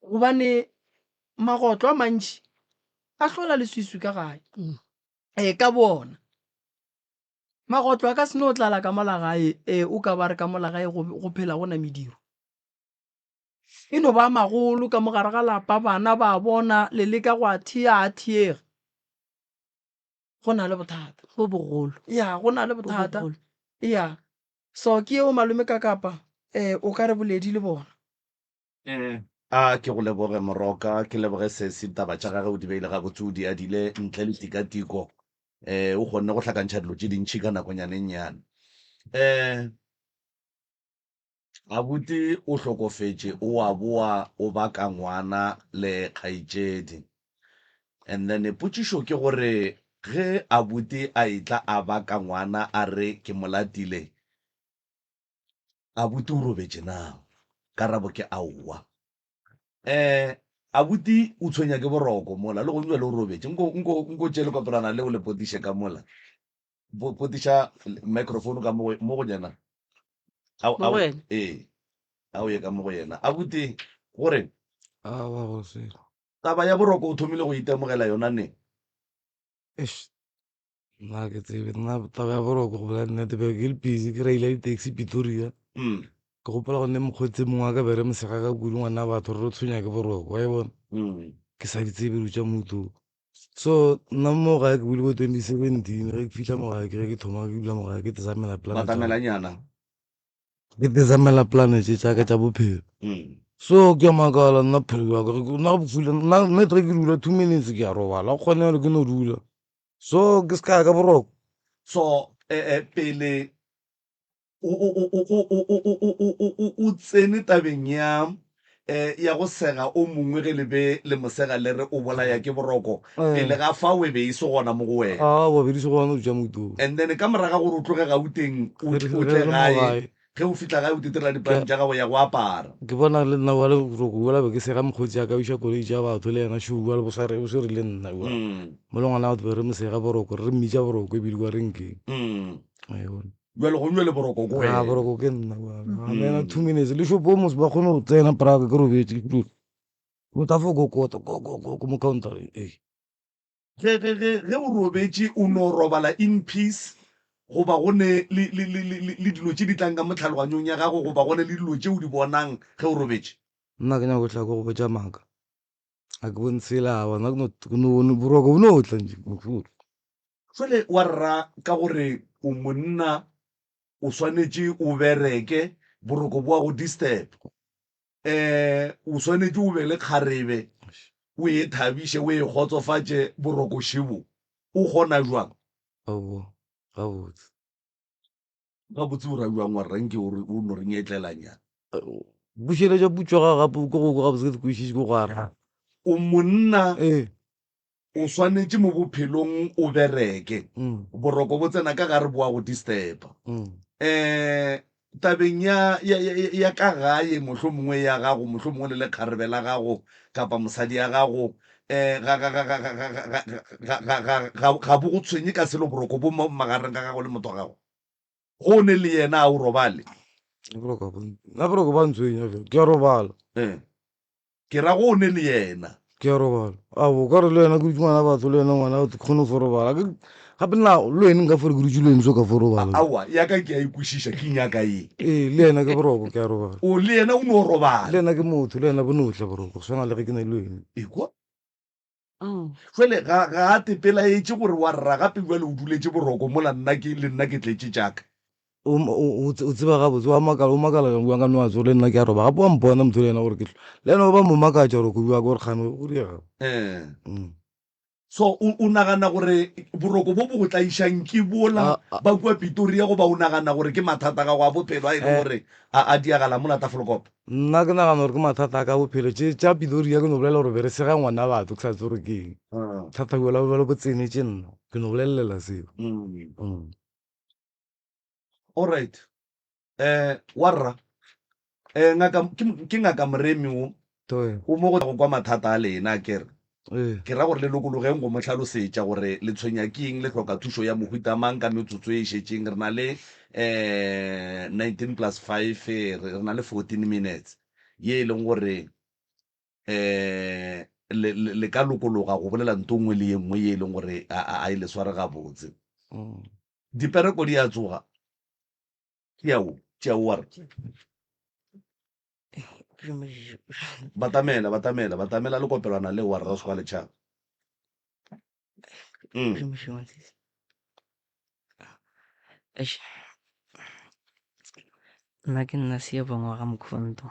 gobane magotlo a mantši a hlola leswiswi ka gae ka bona magotlo a ka se no tlala ka mola gae o ka ba re ka mola gae go phela gona mediro e no ba magolo ka mogare ga lapa bana ba bona le leka go a thiega go na le bothata go bogolo ya go na le bothata ya so ke eo malome ka kapa o ka re boledi le bona ke go leboge moroka ke leboge sesi taba tša gage o di beile gabotse o di adile ntle le tikatiko o kgonne go tlhakantšha dilo tše dintšhi ka nakonyanennyane abuti o hlokofetše o a boa o baka ngwana le kgaitšedi and then potšišo ke gore ge abuti a itla a baka ngwana a re ke molatile abuti o robetše na karabo ke aowa abuti o tshwenya ke boroko mola le go njwa le o robetše nko tšele kopelana le o le potiše ka mola potiša microphone ka mo go yena a o ye ka mo go yena abuti gore taba ya boroko o thomile go itemogela yona ne nna ke tsebe nna taba ya boroko go bola nnete be ke le busy ke raile di-taxi Pretoria ke gopola gonne mokgwetse mongwe a ka bere mosega ka kudu ngwana batho re tshwenya ke boroko wa e bona ke sa di tsebe rutša moto so nna mo gae ke bule bo 2017 ge ke fitlha mo gae ke ge ke thoma ke dula mo gae ke tezamela planete tšaka tša bophelo so ke a makala nna phelo yaka nete ge ke dula 2 minutes ke a robala go kgone gore ke no dula so ke se kaya ka boroko so pele o tsene tabeng ya go sega o mongwe ge le be le mosega le re o bolaya ke boroko pele ga fa o be e se gona mo go wena bobedi se gona o ja moto and then ka moraga gore o tloge gauteng o tle gae ge o fitlha gae o teterela diplan tša gago ya go apara ke bona le nna wa le boroko ola be ke sega mokgotsi ya ka iša koloi tša batho le yena šoa le bosare o se re le nna mo le ngwana batho be re mosega boroko re mmitša boroko ebile kwa renkeng jale go nwe le boroko ko wena boroko ke nna amena 2 minutes le shopo mos ba kgone go tsena praka ke robetse o ta fo go kota go mo counter ge o robetse o no robala in peace goba gone le dilo tše di tlang ka motlhaloganyong ya gago goba gone le dilo tše o di bonang ge o robetse nna ke nyaka go tla ko go botsa maka a ke bontsela bona boroko bo no o tla nje mofuru jwale wa rra ka gore o monna o swanetše o bereke boroko bo a go disturb o swanetše o be le kgarebe o e thabiše o e kgotsofatše boroko šebo o kgona jwang gabotse gabotse o ra jwang wa rranke ore o no reng e tlelanyana bušeletša putso ga gape ko go gabotse ke kwešiše ko gara o monna o swanetše mo bophelong o bereke boroko bo tsena ka gare bo a go disturba tabeng ya ka gae mohlho mongwe ya gago mohlho mongwe le lekgarebe la gago kapa mosadi ya gago ga bo go tshwenye ka selo boroko bo magareng ka gago le motho wa gago go ne le yena a o robale nna boroko ba ntshwenya ke a robala ke ra go o ne le yena ke a robala abo ka re le wena ke dutse ngwana batho le wena ngwana kgone fo robala gape nna le wene nka fore ke dutse le wene so ka fo robala aowa yaka ke a ikwešiša ke nyaka eng le yena ke boroko ke a robala o le yena o ne o robala le yena ke motho le yena bonotle boroko go tshwana le ge ke na le wene ekwa jale ga a tepelaetse gore wa rra gape jale o duletse boroko mola le nna ke tletse jaaka o tseba gabotse o makala bua ka noatso le nna ke a roba gape wa mpona motho le yena gore ke le yena o ba mo makatša gore ko bua gore kgane o diega so o nagana gore boroko bo bo go tlaišang ke bola ba kua Pretoria go ba o nagana gore ke mathata ga go a bophelo a e le gore a diagala mola Tafelkop nna ke nagana gore ke mathata a ka bophelo tša Pretoria ke no bolela gore bere sega ngwana batho ke sa tse gore keng thata bola bo tsenetse nna ke no bolelelela seo alright warra ke ngaka moremi o mo go kwa mathata a lena kere ke ra gore le lokologeng go mo tlhalosetša gore le tshwenya ke eng le tlhoka thušo ya mohutamang ka metsotso e šetšeng re na le 19+5 re na le 14 minutes ye e leng gore le ka lokologa go bolela nto ngwe le ye nngwe ye e leng gore a e le sware gabotse dipereko di a tsoga tšeao ware batamela le kopelwana le warra se kwa letšhaba nna ke nna Seabongwa ga Mkhonto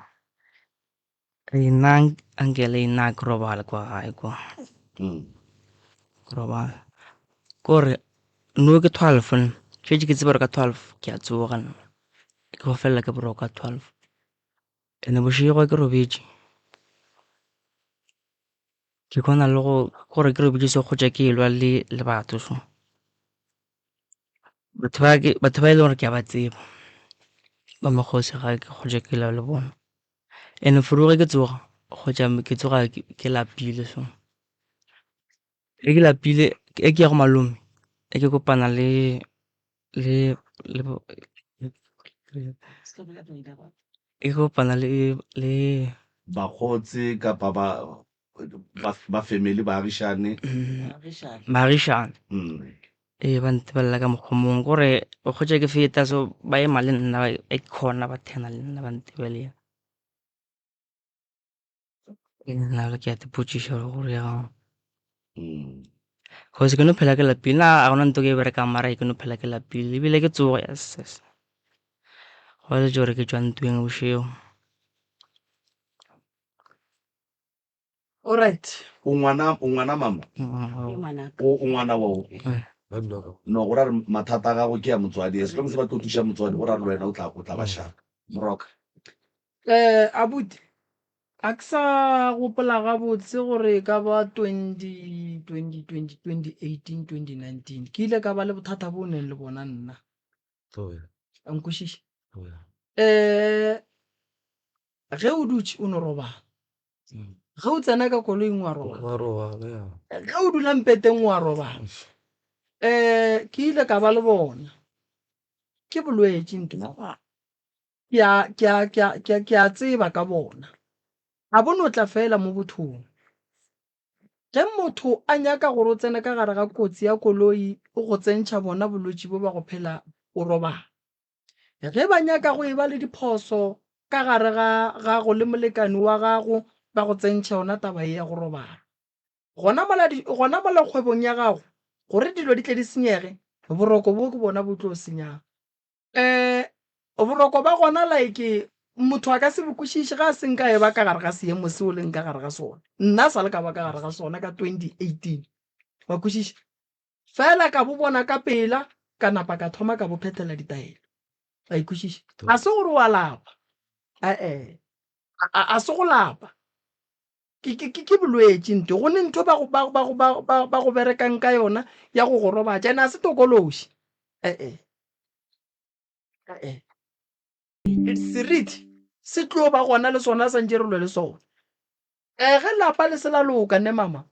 nna ankele nna ke robala kwa gae kwa ke robala kore no ke 12 tšetše ke tseba gore ka 12 ke a tsoga nna ke go felela ke boroko ka 12 ene bošego ke robetše ke kgona le gore ke robetše se kgotša ke elwa le batho so batho ba e le gore ke a ba tseba ba mokgosi ga ke kgotša ke elwa le bona ene furuge ke tsoga ke tsoga ke lapile so e ke lapile e ke ya go malome e ke kopana le bagotse kapa ba family baagišane ba ntebelela ka mokgomong gore o kgotša ke feta so ba ema le nna e kgona ba thena le nna ba ntebelela nna ke a tepotšiša gore ya cause ke no phela ke lapile na a gona nto ke e berekang mara ke no phela ke lapile ebile ke tsoga yes go le gore ke tšwa ntweng bošego alright o ngwana mama o ngwana wao no go ra re mathata a gago ke ya motswadi se se ba tlo thuša motswadi go ra le wena o tla ba shaka moroka abuti a ke sa gopola gabotse gore ka ba 2018 2019 ke ile ka ba le bothata bo o neng le bona nna nkwešiše ge o dutše o no robala ge o tsena ka koloing wa robala ge o dula mpeteng wa robala ke ile ka ba le bona ke bolwetse nto ke a tseba ka bona a bone o tla fela mo bothong ge motho a nyaka gore o tsene ka gare ga kotsi ya koloi o go tsentšha bona bolwetse bo ba go phela o robala ge ba nyaka go e ba le diphoso ka gare ga gago le molekane wa gago ba go tsentšha yona taba e ya go robala gona mola kgwebong ya gago gore dilo di tle di senyege boroko bo ke bona bo tlo senyang boroko ba gona like motho a ka se bokwešiše ga a seng ka eba ka gare ga seemo se o leng ka gare ga sona nna sa le ka ba ka gare ga sona ka 2018 wa kwešiša fela ka bo bona ka pela ka napa ka thoma ka bophethela ditaelo a ikwešiša a se gore wa lapa a se go lapa ke bolwetse nte go ne ntho ba go berekang ka yona ya go go robatša ene a se tokološi seriti se tlo ba gona le sona sa ntše re lwe le sona ge lapa le se la loka ne mama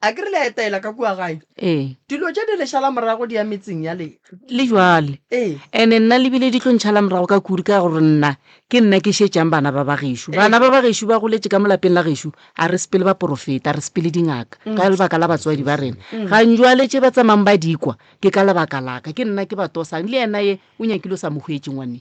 a ke re le a etaela ka kua gae dilo tše di lešala morago di ya metseng ya le jwale ande nna lebile di tlo ntšhala morago ka kuri ka gore nna ke šetšang bana ba bagešo bana ba bagešo ba goletše ka molapeng la gešo a re sepele ba profeta a re sepele dingaka ka lebaka la batswadi ba rena ga njwaletše ba tsamang ba dikwa ke ka lebaka laka ke nna ke ba tosang le ena ye o nyakile o sa mokgwetse ngwane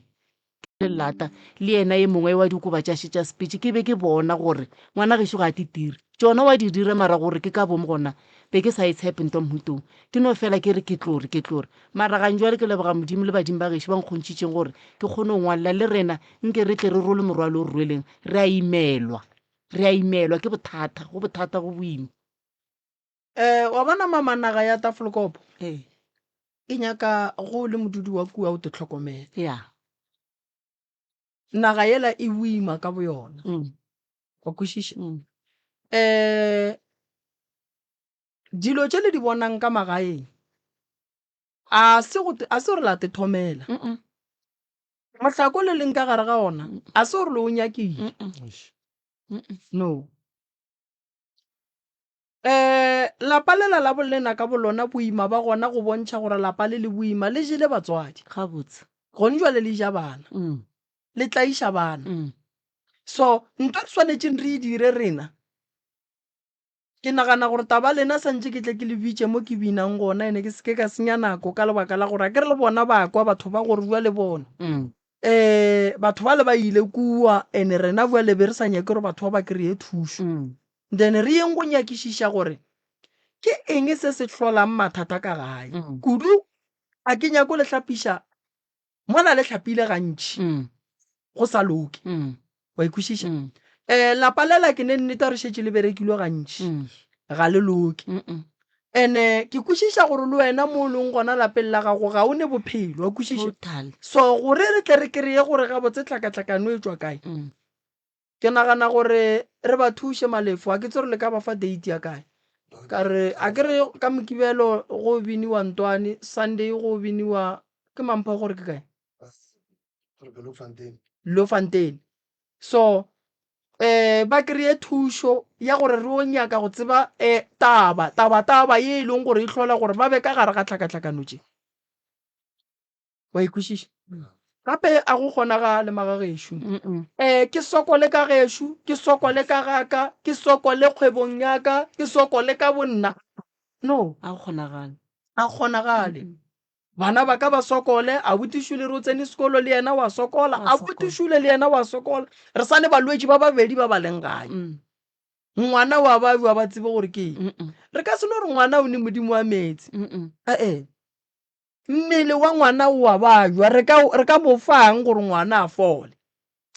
lata le ena ye mongwe wa dikoba tša šetša speech ke be ke bona gore ngwana gešo ga a titire tšona wa di dire mara gore ke ka bomo gona be ke sa e tshepe nto mhutong ke no fela ke re ke tlore mara ga njwale ke leboga modimo le badimo ba gešo ba nkgontšhitšeng gore ke kgone go ngwalela le rena nke re tle re role morwalo o re rweleng re a imelwa ke bothata go boima wa bona mama naga ya Tafelkop e nyaka go le modudi wa kua o te tlhokomela naga yela e boima ka bo yona wa kwešiša dilo tše le di bonang ka magaeng a se gore la te thomela mohlako le leng ka gare ga ona a se gore le o nyakile no lapa lela la bolena ka bolona boima ba gona go bontšha gore lapa le le boima le jele batswadi gabotse gone jwale le ja bana le tlaiša bana so nto re tshwanetseng re e dire rena ke nagana gore taba lena santse ke tle ke le bitše mo ke binang gona ene ke seke ka senya nako ka lebaka la gore a ke re le bona ba kwa batho ba gore bua le bona batho ba le ba ile kua ene rena bua le be re sa nyake gore batho ba ba kry-e thušo then re yeng go nyakišiša gore ke eng se se hlolang mathata ka gae kudu a ke nyako le hlapiša mona le hlapile gantši go sa loke wa ikwešiša lapa lela ke ne nnete re šetše le berekilwe gantši ga le loke ene ke kwešiša gore le wena mo o leng gona lapeng la gago ga o ne bophelo wa kwešiša so gore re tle re kry-e gore ga botse tlhakatlhakano e tswa kae ke nagana gore re ba thuše malefo a ke tse re le ka ba fa date ya kae ka re a ke re ka mokibelo go biniwa Ntwane Sunday go biniwa ke mampho gore ke kae Lofanten so ba kry-e thušo ya gore re o nyaka go tseba taba ye e leng gore e hlola gore ba be ka gare ga tlhakatlhakano tše wa ikwešiša gape a go kgonagale magagešo ke sokole ka gešo ke sokole ka gaka ke sokole kgwebong yaka ke sokole ka bonna no a kgonagale bana ba ka ba sokole a botišule re o tsene sekolo le yena wa sokola a botišule le yena wa sokola re sane balwetši ba babedi ba ba leng gae ngwana wa babiwa ba tsebe gore ke re ka seno gore ngwana o ne modimo wa metsi mmele wa ngwana o wa bajwa re ka mofang gore ngwana a fole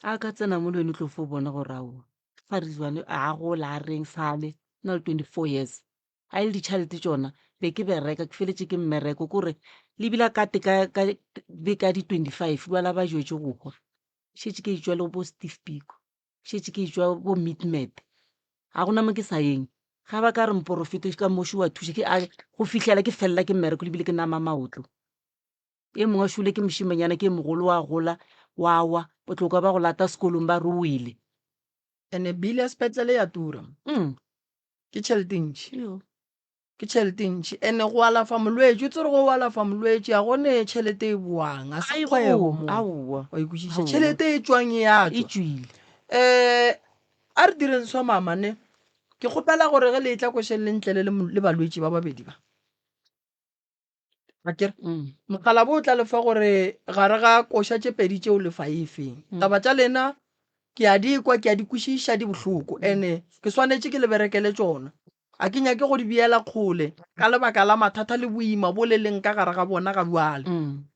a ka tsena mo lwene tlo fo bona gore ao fa re jwane a go la reng sale na le 24 years a ile ditšhalete tšona be ke bereka ke feletše ke mmereko kore le bila kate ka di 25 bala ba jwetse go kwa šetše ke etswa le bo Steve Biko šetše ke etswa bo Midmet ga gona mo ke sa yeng ga ba ka re mporofeto ka moši wa thuše go fihlela ke felela ke mmereko le bile ke nama maotlo e mongwe šule ke mošimanyana ke mogolo wa gola wa botlhoka ba go lata sekolong ba re o ile ene bile sepetlele ya tura ke tšhelete ntši ene go alafa molwetši o tsere go alafa molwetši a gone tšhelete e boang a se kgwebo mo wa ikwešiša tšhelete e tswang ya tswa a re direng swa mamane ke kgopela gore ge le tla kwešeng le ntle le balwetši ba babedi ba akere mogala bo o tla lefa gore gare ga koša tše pedi tšeo lefa efeng taba tša lena ke a di kwa ke a di kwešiša di bohloko ene ke swanetše ke leberekele tšona a ke nyake go di beela kgole ka lebaka la mathata le boima bo le leng ka gare ga bona ga bjale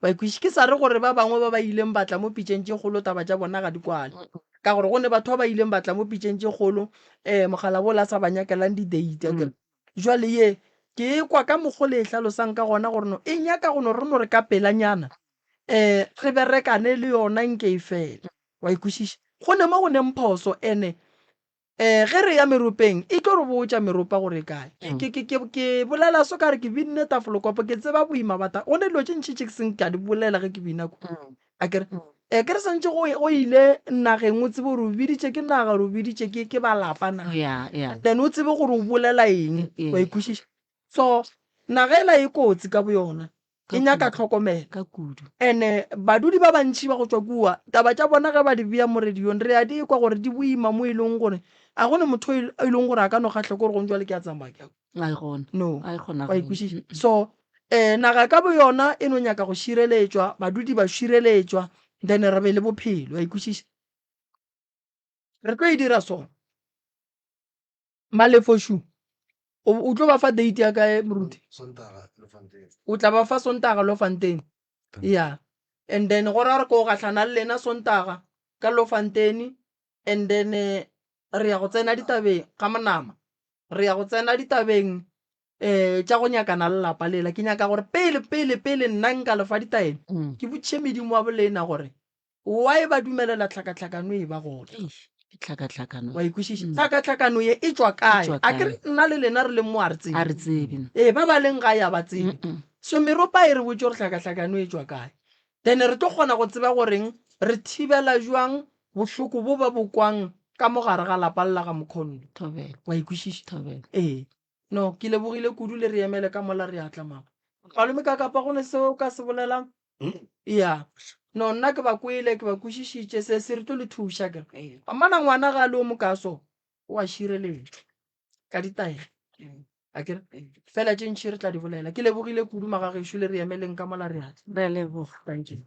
ba ikwešiše ke sa re gore ba bangwe ba ba ileng batla mo pitšeng tše kgolo taba tša bona ga di kwale ka gore go ne batho ba ba ileng batla mo pitšeng tše kgolo mogala bo la sa ba nyakelang di-date akere jwale ye ke kwa ka mokgo le e hlalosang ka gona gore no e nyaka go no re no re ka pelanyana re berekane le yona nke e fela wa ikwešiša go ne mo go neng phoso ene ge re ya meropeng e tlo re botša meropa gore kae ke bolela so ka re ke binne tafolokopo ke tseba boima bata go ne dilo tše ntšhi tše ke seng ka di bolela ge ke bina ko akere ke re santse go ile nageng o tsebe gore o biditše ke naga gore o biditše ke balapa na then o tsebe gore o bolela eng wa ikwešiša so naga ela e kotsi ka bo yona e nyaka tlhokomela ka kudu ene badudi ba bantšhi ba go tswa kua taba tša bona ge ba di bea mo radiong re a di kwa gore di boima mo e leng gore a gone motho e leng gore a ka no kgatlhe kore gong jwale ke a tsamaya ke no wa ikwešiša so naga ka bo yona e no nyaka go šireletšwa badudi ba šireletšwa then re be le bophelo wa ikwešiša re tlo e dira sona malefoshu o tlo ba fa date ya kae moruti o tla ba fa sontaga Lofontein ya and then gore re ko gatlhana le lena sontaga ka Lofontein and then re ya go tsena ditabeng ga monama re ya go tsena ditabeng tša go nyakana le lapa lela ke nyaka gore pele nna nka lefa ditaelo ke botšiše medimo wa bolena gore wa e ba dumelela tlhakatlhakano e ba gona tlhakatlhakano wa ikwešiša tlhakatlhakano ye e tswa kae a ke nna le lena re leng mo a re tsebe ba ba leng ga ya ba tsebe so meropa e re botse gore tlhakatlhakano e tswa kae then re tlo kgona go tseba goreng re thibela jwang bohloko bo ba bokwang ka mogare ga lapa lela ga mokgondo wa ikwešiša no ke lebogile kudu le re emele ka mola re atla mama malome ka kapa gone seo ka se bolelang ya no nna ke ba kwele ke ba kwešišitše se re tlo le thuša ke amana ngwana ga le o mokaso o a šireletšwa ka ditaelo akere fela tše ntšhi re tla di bolela ke lebogile kudu magagešo le re emeleng ka mola re atla re a leboga thank you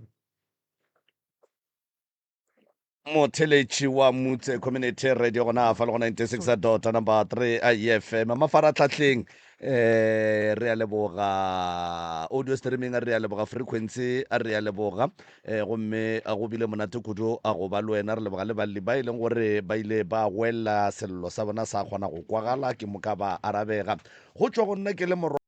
motheletši wa mutse community radio gona fa le go 96 dota number 3 ifm mafaratlhatlheng re a leboga audio streaming a re a leboga frequency a re a leboga gomme a go bile monate kudu a go ba le wena re leboga le balli ba e leng gore ba ile ba gwela sello sa bona sa kgona go kwagala ke moka ba arabega go tšwa go nna ke le